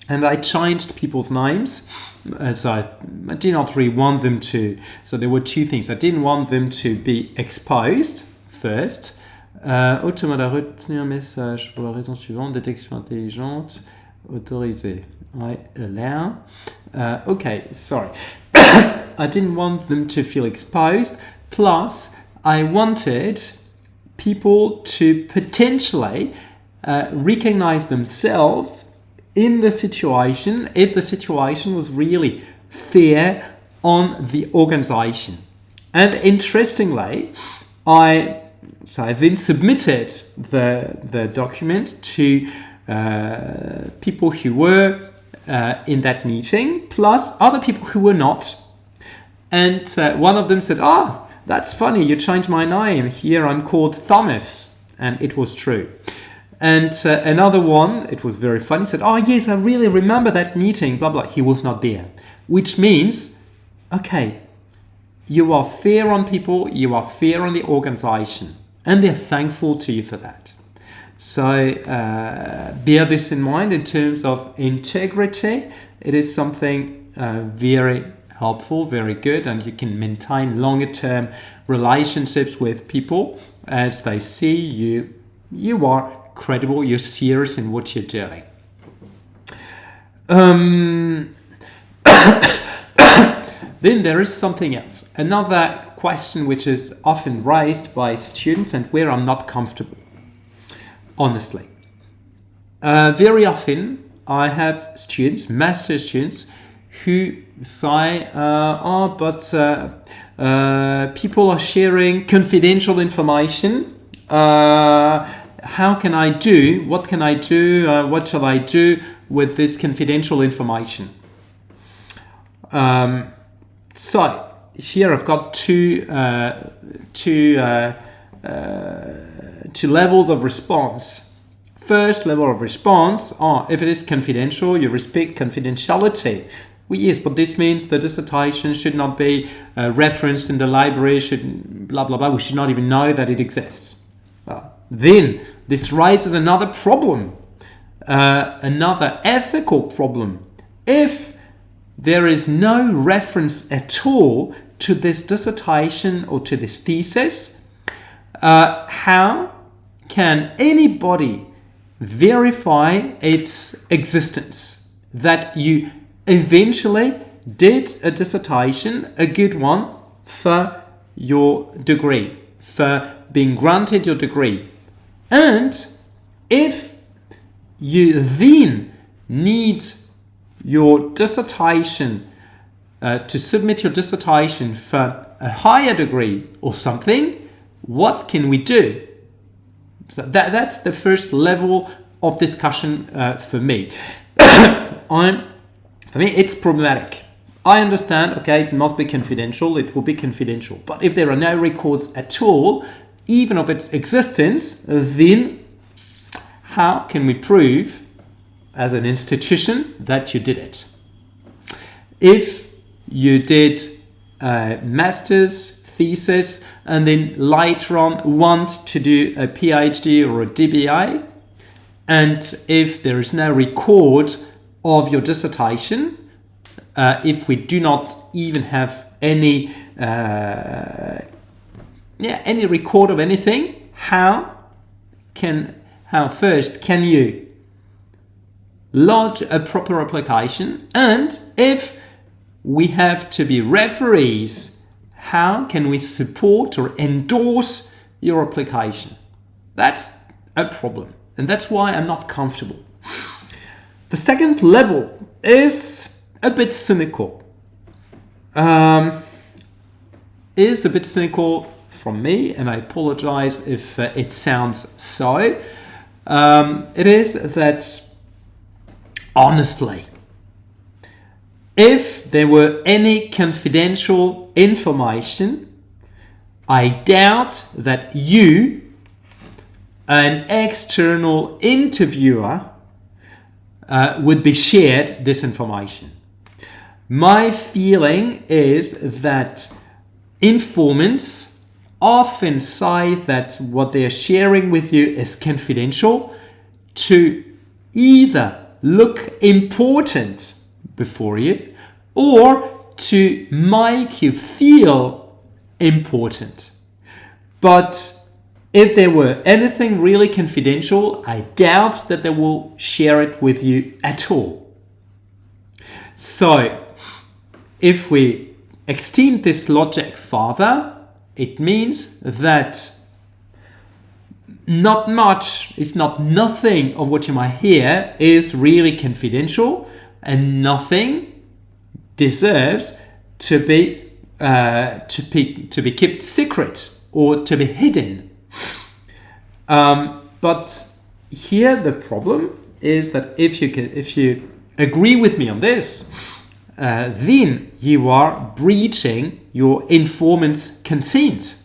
and I changed people's names. So I did not really want them to. So there were two things. I didn't want them to be exposed first. Automate a retenu un message pour la raison suivante, détection intelligente, autorisée. I allow. Okay, sorry. I didn't want them to feel exposed. Plus, I wanted people to potentially recognize themselves in the situation if the situation was really fair on the organization. And interestingly, I then submitted the document to people who were in that meeting, plus other people who were not. And one of them said, "Ah, that's funny, you changed my name. Here I'm called Thomas." And it was true. And another one, it was very funny, said, "Oh yes, I really remember that meeting, blah, blah." He was not there. Which means, okay, you are fair on people, you are fair on the organization, and they're thankful to you for that. So bear this in mind in terms of integrity. It is something very helpful, very good, and you can maintain longer term relationships with people as they see you are credible, you're serious in what you're doing. Then there is something else. Another question which is often raised by students and where I'm not comfortable, honestly. Very often I have students, master students, who say, people are sharing confidential information. How can I do? What can I do? What shall I do with this confidential information? So here I've got two levels of response. First level of response: if it is confidential, you respect confidentiality. Well, yes, but this means the dissertation should not be referenced in the library, should blah, blah, blah. We should not even know that it exists. Then this raises another problem, another ethical problem. If there is no reference at all to this dissertation or to this thesis, how can anybody verify its existence? That you eventually did a dissertation, a good one, for your degree, for being granted your degree. And if you then need your dissertation, to submit your dissertation for a higher degree or something, what can we do? So that's the first level of discussion for me. For me, it's problematic. I understand, okay, it must be confidential, it will be confidential. But if there are no records at all, even of its existence, then how can we prove as an institution that you did it? If you did a master's thesis and then later on want to do a PhD or a DBA, and if there is no record of your dissertation, if we do not even have any record of anything, how first can you lodge a proper application? And if we have to be referees, how can we support or endorse your application? That's a problem, and that's why I'm not comfortable. The second level is a bit cynical. Is a bit cynical from me, and I apologize if it sounds so. It is that, honestly, if there were any confidential information, I doubt that you, an external interviewer, would be shared this information. My feeling is that informants often say that what they're sharing with you is confidential to either look important before you or to make you feel important. But if there were anything really confidential, I doubt that they will share it with you at all. So, if we extend this logic further, it means that not much, if not nothing, of what you might hear is really confidential, and nothing deserves to be to be kept secret or to be hidden. But here the problem is that if you agree with me on this, then you are breaching your informant's consent.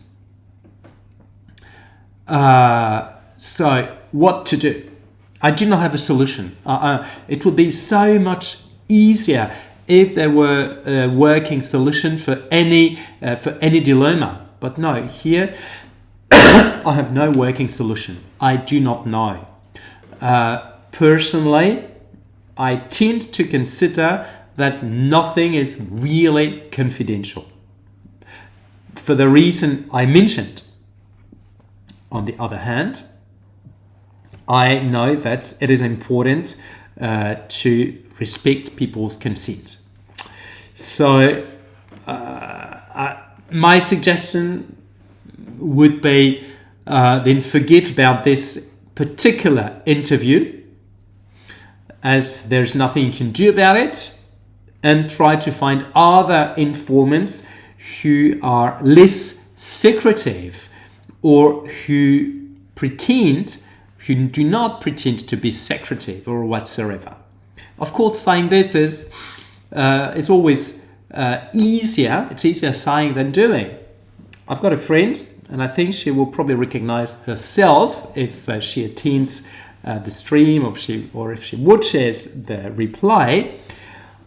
So what to do? I do not have a solution. It would be so much easier if there were a working solution for any dilemma. But no, here I have no working solution. I do not know. Personally, I tend to consider that nothing is really confidential, for the reason I mentioned. On the other hand, I know that it is important to respect people's consent. So my suggestion would be then forget about this particular interview, as there's nothing you can do about it, and try to find other informants who are less secretive or who do not pretend to be secretive or whatsoever. Of course, saying this is always easier. It's easier saying than doing. I've got a friend, and I think she will probably recognize herself if she attends the stream or if she watches the replay.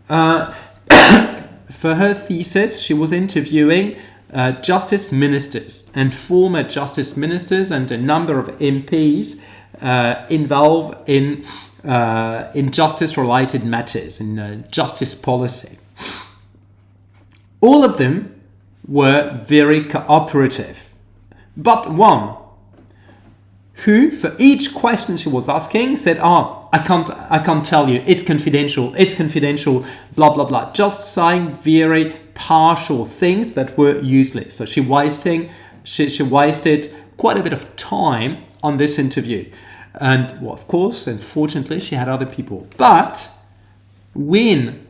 For her thesis, she was interviewing justice ministers and former justice ministers and a number of MPs involved in justice-related matters, in justice policy. All of them were very cooperative, but one who, for each question she was asking, said, I can't tell you, it's confidential, blah, blah, blah. Just saying very partial things that were useless. So she wasted quite a bit of time on this interview. And, well, of course, unfortunately, she had other people. But when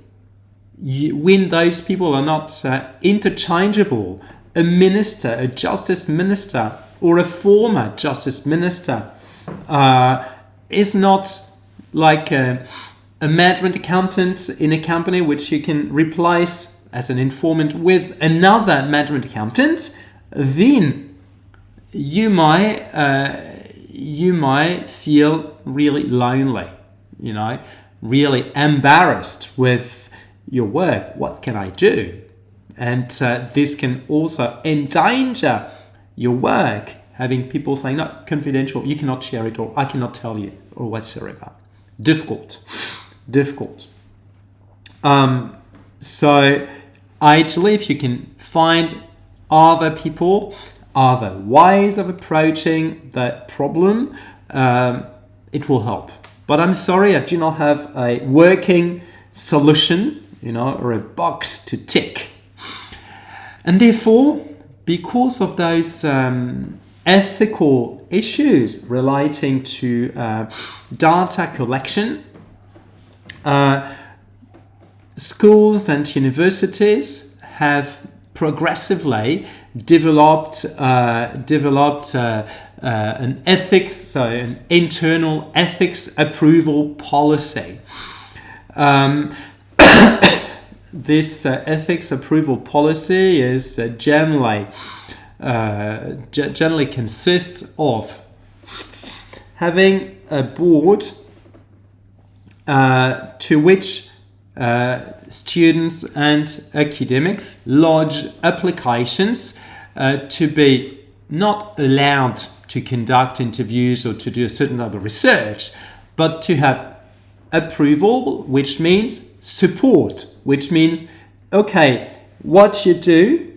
those people are not interchangeable, a minister, a justice minister, or a former justice minister is not like a management accountant in a company which you can replace as an informant with another management accountant, then you might feel really lonely, really embarrassed with your work. What can I do? And this can also endanger your work, having people saying, no, confidential, you cannot share it, or I cannot tell you, or whatsoever. Difficult. So ideally, if you can find other people, other ways of approaching that problem, it will help. But I'm sorry, I do not have a working solution, or a box to tick. And therefore, because of those ethical issues relating to data collection, schools and universities have progressively developed an ethics, so an internal ethics approval policy. This ethics approval policy is generally consists of having a board to which students and academics lodge applications to be not allowed to conduct interviews or to do a certain type of research, but to have approval, which means support, which means, okay, what you do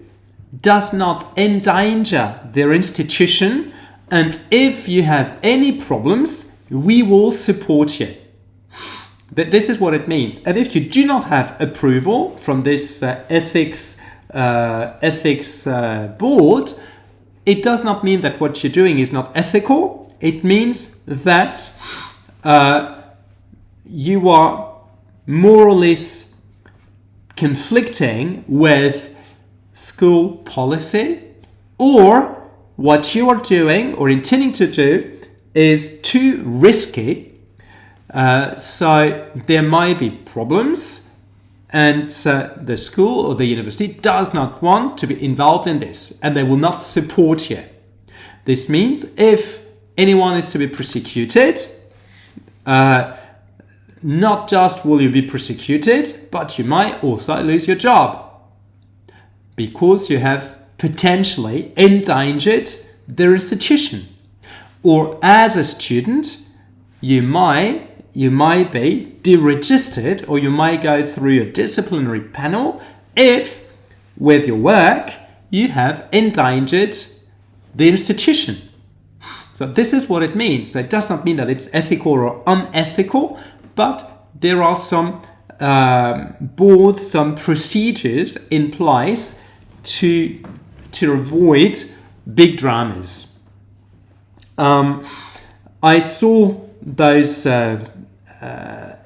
does not endanger their institution, and if you have any problems, we will support you. This is what it means. And if you do not have approval from this ethics board, it does not mean that what you're doing is not ethical. It means that you are more or less conflicting with school policy, or what you are doing or intending to do is too risky, so there might be problems, and the school or the university does not want to be involved in this, and they will not support you. This means if anyone is to be prosecuted, not just will you be prosecuted, but you might also lose your job because you have potentially endangered their institution. Or as a student, you might be deregistered, or you might go through a disciplinary panel if, with your work, you have endangered the institution. So this is what it means. So it does not mean that it's ethical or unethical, but there are some boards, some procedures in place to avoid big dramas. I saw those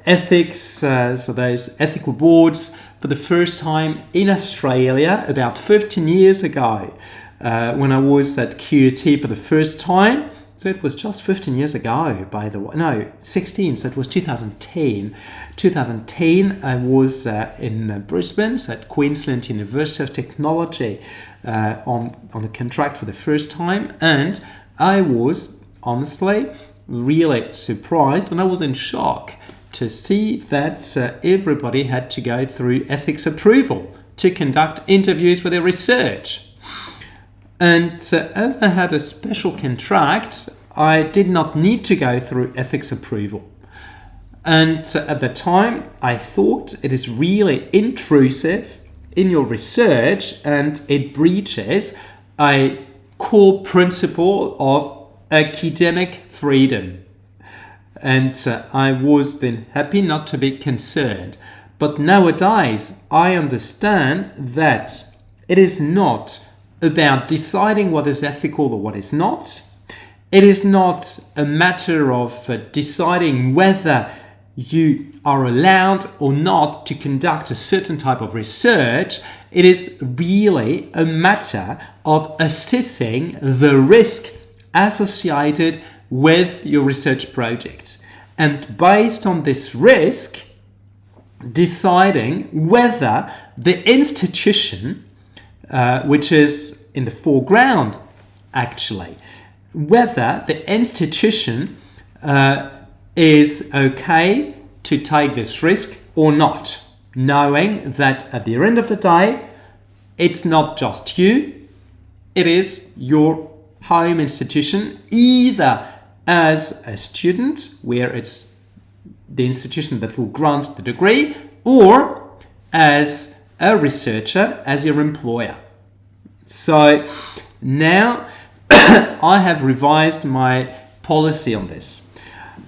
ethics, so those ethical boards for the first time in Australia about 15 years ago, when I was at QUT for the first time. So it was just 15 years ago, by the way. No, 16, so it was 2010. 2010, I was in Brisbane, so at Queensland University of Technology, on a contract for the first time. And I was, honestly, really surprised, and I was in shock to see that everybody had to go through ethics approval to conduct interviews for their research. And as I had a special contract, I did not need to go through ethics approval. And at the time, I thought it is really intrusive in your research, and it breaches a core principle of academic freedom. And I was then happy not to be concerned. But nowadays, I understand that it is not about deciding what is ethical or what is not. It is not a matter of deciding whether you are allowed or not to conduct a certain type of research. It is really a matter of assessing the risk associated with your research project. And based on this risk, deciding whether the institution, which is in the foreground actually, whether the institution is okay to take this risk or not, knowing that at the end of the day, it's not just you, it is your home institution, either as a student, where it's the institution that will grant the degree, or as a researcher, as your employer. So now I have revised my policy on this.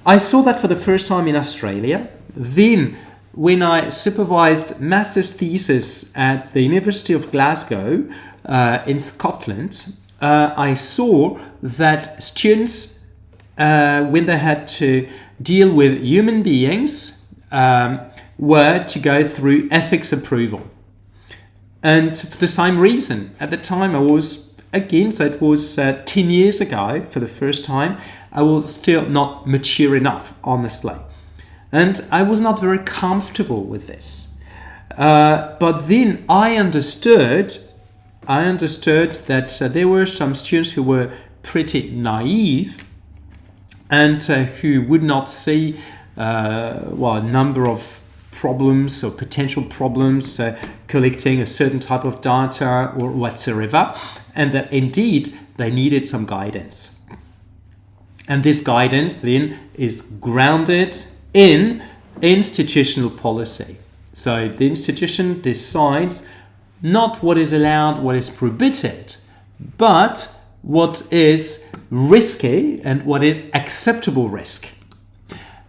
I saw that for the first time in Australia. Then when I supervised master's thesis at the University of Glasgow in Scotland, I saw that students, when they had to deal with human beings, were to go through ethics approval. And for the same reason, at the time I was, again, so it was 10 years ago for the first time, I was still not mature enough, honestly. And I was not very comfortable with this. But then I understood that there were some students who were pretty naive and who would not see a number of problems or potential problems collecting a certain type of data or whatsoever, and that indeed they needed some guidance. And this guidance then is grounded in institutional policy. So the institution decides not what is allowed, what is prohibited, but what is risky and what is acceptable risk.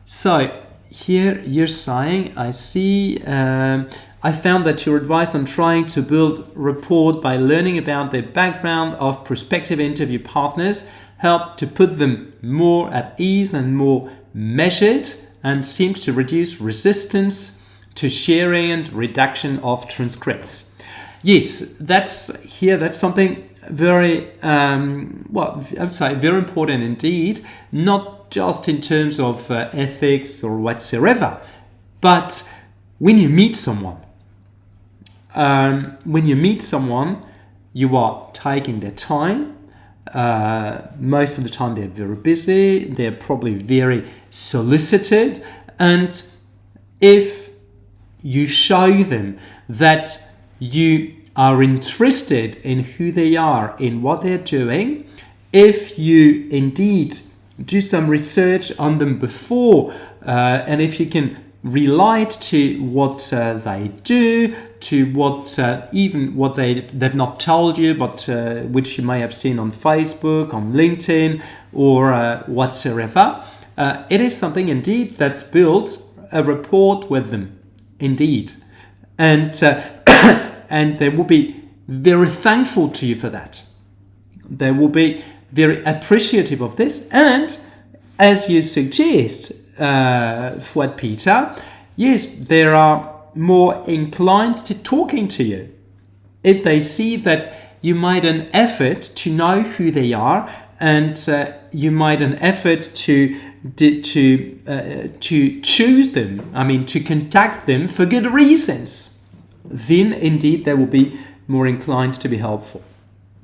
So here you're saying, I see, I found that your advice on trying to build rapport by learning about the background of prospective interview partners helped to put them more at ease and more measured, and seems to reduce resistance to sharing and redaction of transcripts. Yes, that's something very, well, I would say very important indeed, not just in terms of ethics or whatsoever, but when you meet someone. You are taking their time. Most of the time they're very busy, they're probably very solicited, and if you show them that you are interested in who they are, in what they're doing, if you indeed do some research on them before, and if you can relate to what they do, to what even what they've not told you, but which you may have seen on Facebook, on LinkedIn, or whatsoever, it is something indeed that builds a rapport with them, indeed, and and they will be very thankful to you for that. They will be very appreciative of this, and as you suggest, Fuad Peter, yes, they are more inclined to talking to you if they see that you made an effort to know who they are, and you made an effort to choose them. I mean, to contact them for good reasons. Then indeed they will be more inclined to be helpful,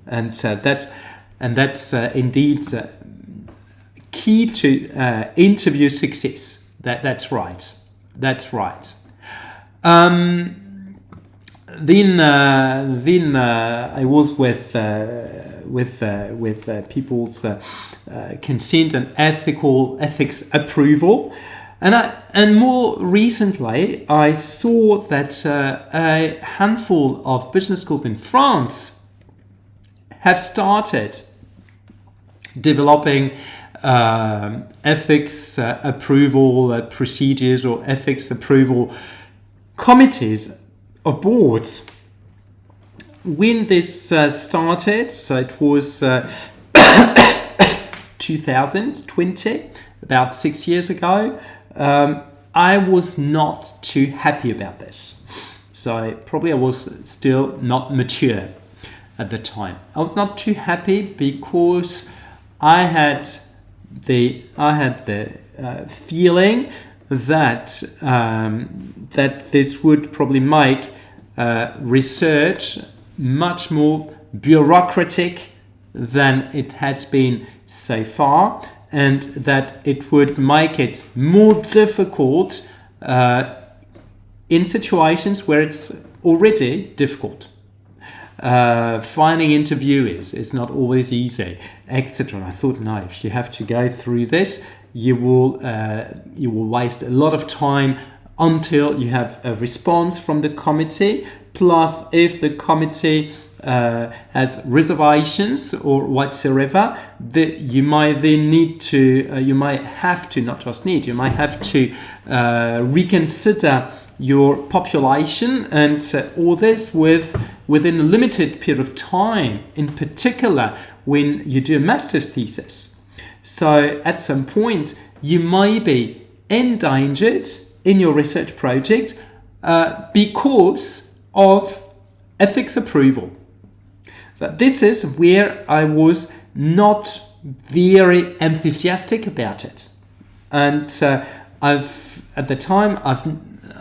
and that's indeed key to interview success. That's right. Then I was with people's consent and ethics approval. And more recently, I saw that a handful of business schools in France have started developing ethics approval procedures or ethics approval committees or boards. When this started, so it was 2020, about 6 years ago, I was not too happy about this. So probably I was still not mature at the time. I was not too happy because I had the feeling that that this would probably make research much more bureaucratic than it has been so far, and that it would make it more difficult in situations where it's already difficult. Finding interviewers is not always easy, etc. I thought, no, if you have to go through this, you will waste a lot of time until you have a response from the committee. Plus, if the committee has reservations or whatsoever, you might then need to, you might have to, not just need, you might have to reconsider your population, and all this within a limited period of time, in particular when you do a master's thesis. So at some point you may be endangered in your research project because of ethics approval. So this is where I was not very enthusiastic about it, and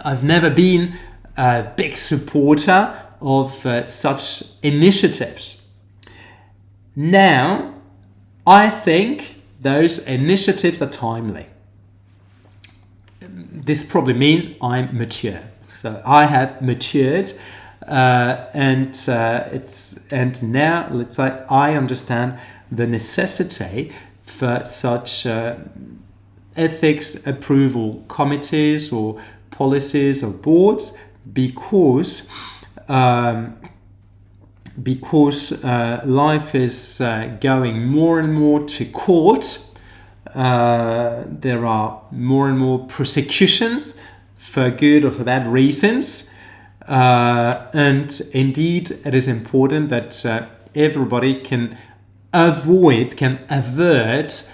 I've never been a big supporter of such initiatives. Now, I think those initiatives are timely. This probably means I'm mature. So I have matured, and now let's say I understand the necessity for such ethics approval committees or policies or boards, because life is going more and more to court. There are more and more prosecutions for good or for bad reasons, and indeed it is important that everybody can avert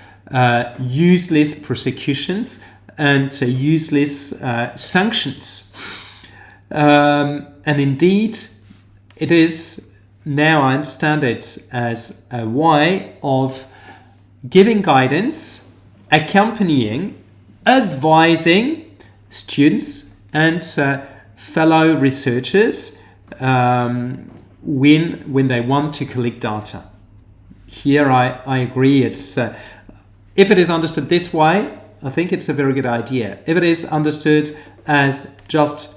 useless prosecutions and useless sanctions. And indeed, it is, now I understand it as a way of giving guidance, accompanying, advising students and fellow researchers when they want to collect data. Here I agree. It's if it is understood this way, I think it's a very good idea. If it is understood as just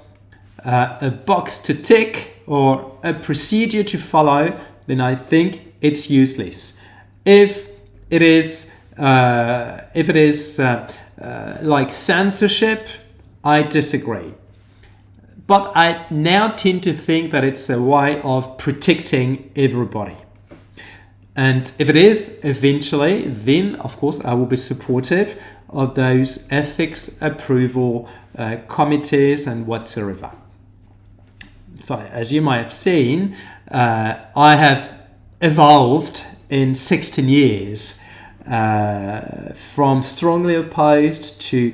a box to tick or a procedure to follow, then I think it's useless. If it is like censorship, I disagree. But I now tend to think that it's a way of protecting everybody. And if it is eventually, then of course I will be supportive of those ethics approval committees and whatsoever. So as you might have seen, I have evolved in 16 years from strongly opposed to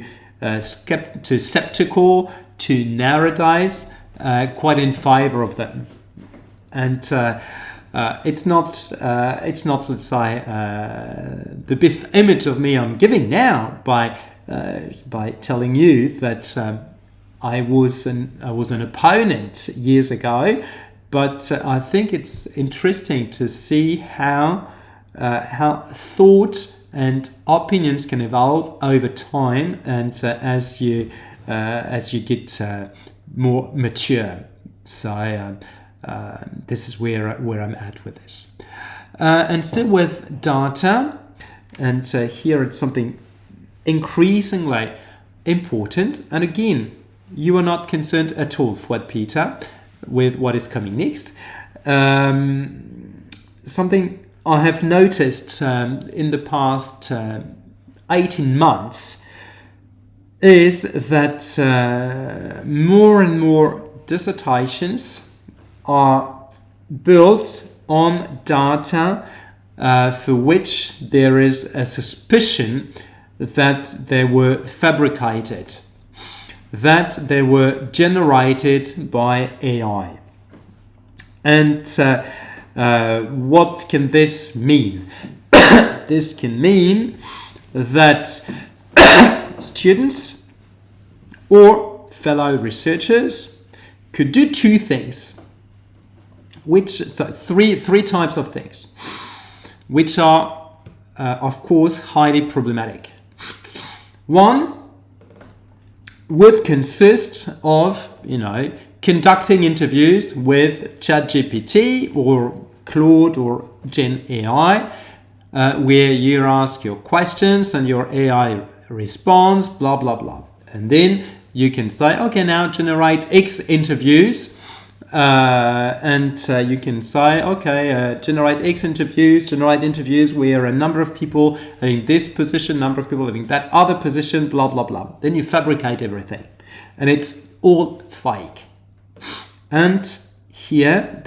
skeptical to nowadays quite in favor of them. And it's not let's say the best image of me I'm giving now by telling you that I was an opponent years ago, but I think it's interesting to see how thought and opinions can evolve over time, and as you get more mature. So this is where I'm at with this. And still with data, and here it's something increasingly important. And again, you are not concerned at all, Fouad Peter, with what is coming next. Something I have noticed in the past 18 months is that more and more dissertations are built on data for which there is a suspicion that they were fabricated, that they were generated by AI. And what can this mean? This can mean that students or fellow researchers could do two things, three types of things, which are of course highly problematic. One would consist of, conducting interviews with ChatGPT or Claude or Gen AI, where you ask your questions and your AI responds, blah, blah, blah. And then you can say, okay, now generate X interviews. And you can say, okay, generate X interviews, generate interviews where a number of people having this position, number of people having that other position, blah, blah, blah. Then you fabricate everything. And it's all fake. And here,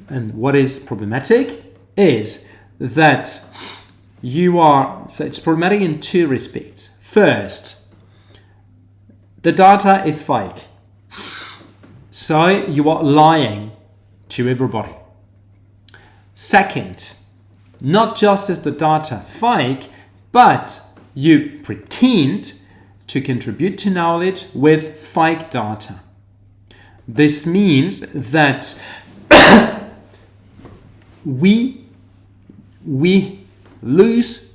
and what is problematic is that so it's problematic in two respects. First, the data is fake. So you are lying to everybody. Second, not just is the data fake, but you pretend to contribute to knowledge with fake data. This means that we lose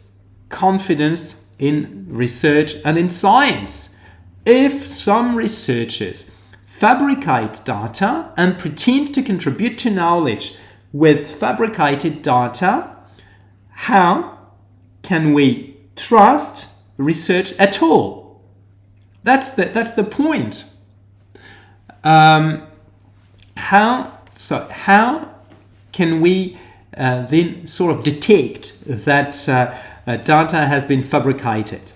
confidence in research and in science. If some researchers fabricate data and pretend to contribute to knowledge with fabricated data, how can we trust research at all? That's the point. How can we then sort of detect that data has been fabricated?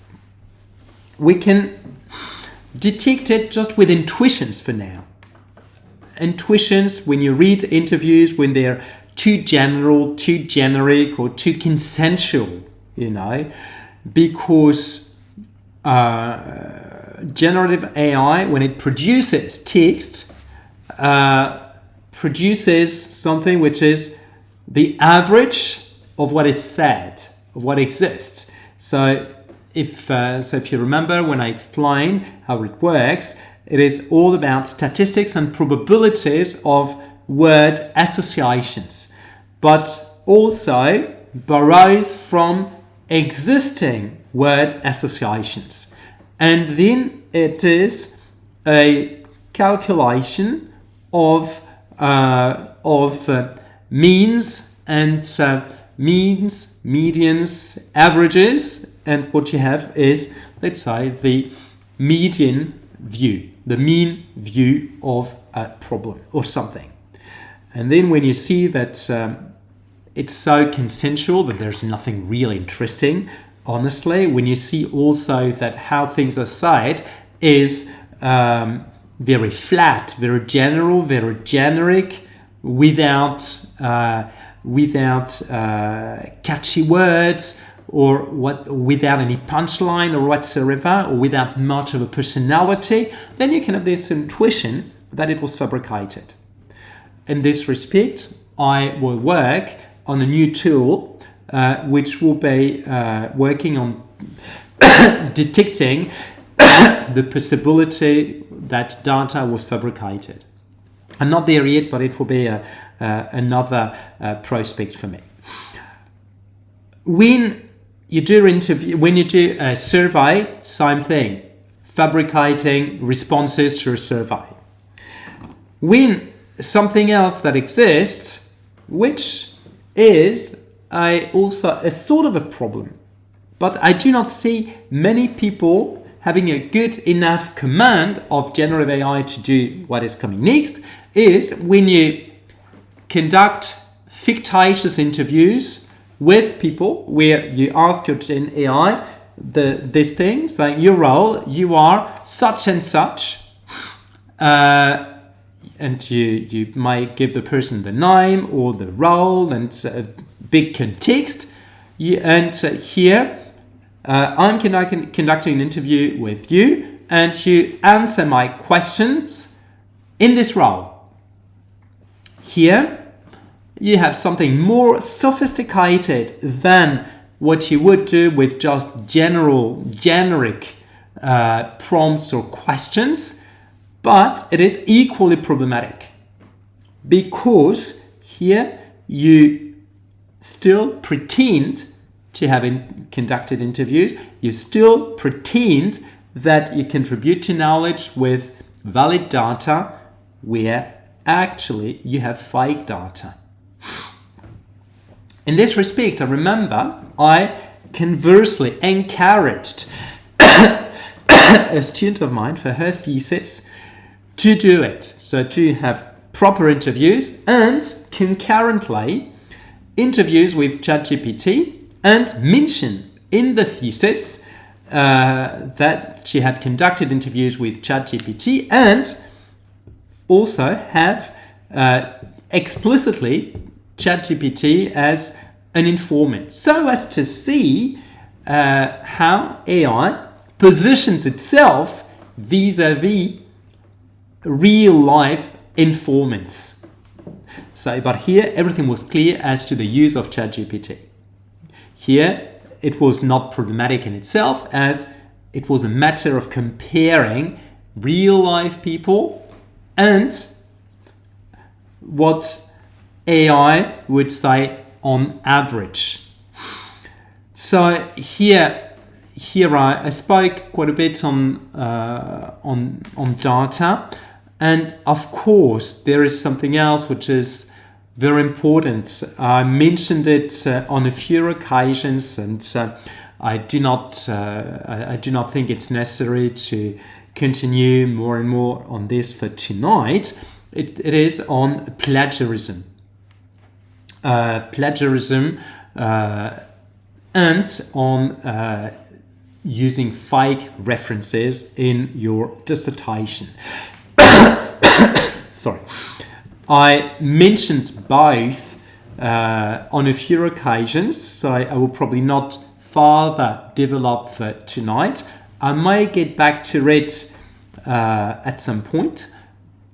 We can detect it just with intuitions for now. Intuitions, when you read interviews, when they're too general, too generic, or too consensual, because generative AI, when it produces text, produces something which is the average of what is said, of what exists. So if you remember when I explained how it works, it is all about statistics and probabilities of word associations, but also borrows from existing word associations. And then it is a calculation of means and means, medians, averages, and what you have is, let's say, the median view, the mean view of a problem or something. And then when you see that it's so consensual that there's nothing really interesting, honestly, when you see also that how things are said is very flat, very general, very generic, without catchy words, or without any punchline or whatsoever, or without much of a personality, then you can have this intuition that it was fabricated. In this respect, I will work on a new tool which will be working on detecting the possibility that data was fabricated. I'm not there yet, but it will be another prospect for me. When you do a survey, same thing, fabricating responses to a survey. When something else that exists, which is also a sort of a problem, but I do not see many people having a good enough command of generative AI to do what is coming next, is when you conduct fictitious interviews with people where you ask your Gen AI this thing, saying your role, you are such and such, and you might give the person the name or the role and a big context. Here I'm conducting an interview with you, and you answer my questions in this role. Here you have something more sophisticated than what you would do with just generic prompts or questions, but it is equally problematic because here you still pretend to have conducted interviews, you still pretend that you contribute to knowledge with valid data where actually you have fake data. In this respect, I remember I conversely encouraged a student of mine for her thesis to do it. So to have proper interviews and concurrently interviews with ChatGPT, and mention in the thesis that she had conducted interviews with ChatGPT, and also have explicitly ChatGPT as an informant, so as to see how AI positions itself vis-a-vis real-life informants. So, but here everything was clear as to the use of ChatGPT. Here it was not problematic in itself, as it was a matter of comparing real-life people and what AI would say on average. So here I spoke quite a bit on data, and of course there is something else which is very important. I mentioned it on a few occasions, and I do not think it's necessary to continue more and more on this for tonight. It is on plagiarism. And on using fake references in your dissertation. Sorry. I mentioned both on a few occasions, so I will probably not further develop for tonight. I may get back to it at some point,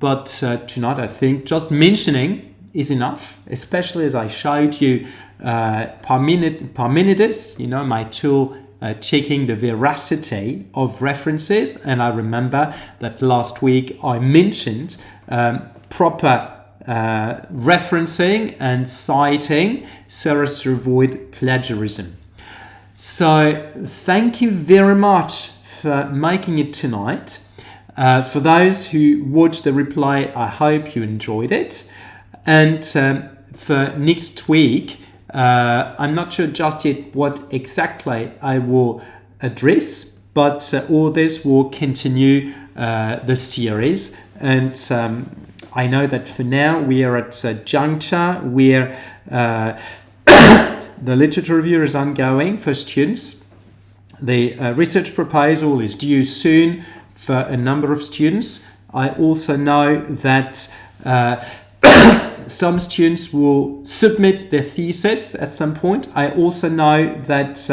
but tonight I think just mentioning is enough, especially as I showed you Parmenides, my tool checking the veracity of references. And I remember that last week I mentioned proper referencing and citing so as to avoid plagiarism. So thank you very much for making it tonight. For those who watched the replay, I hope you enjoyed it. And for next week, I'm not sure just yet what exactly I will address, but all this will continue the series. And I know that for now we are at a juncture where the literature review is ongoing for students. The research proposal is due soon for a number of students. I also know that some students will submit their thesis at some point. I also know that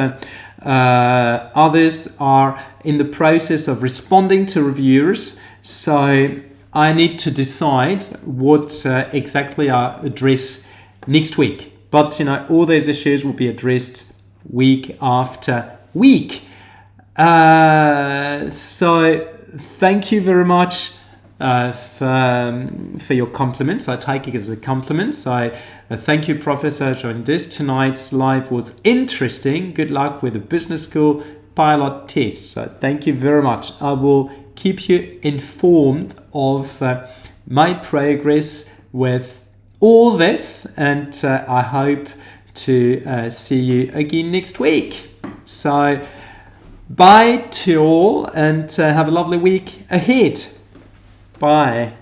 others are in the process of responding to reviewers. So I need to decide what exactly I address next week. But, all those issues will be addressed week after week. So thank you very much for your compliments. I take it as a compliment. So thank you, Professor Joindis. Tonight's live was interesting. Good luck with the business school pilot test. So thank you very much. I will keep you informed of my progress with all this, and I hope to see you again next week. So bye to all, and have a lovely week ahead. Bye.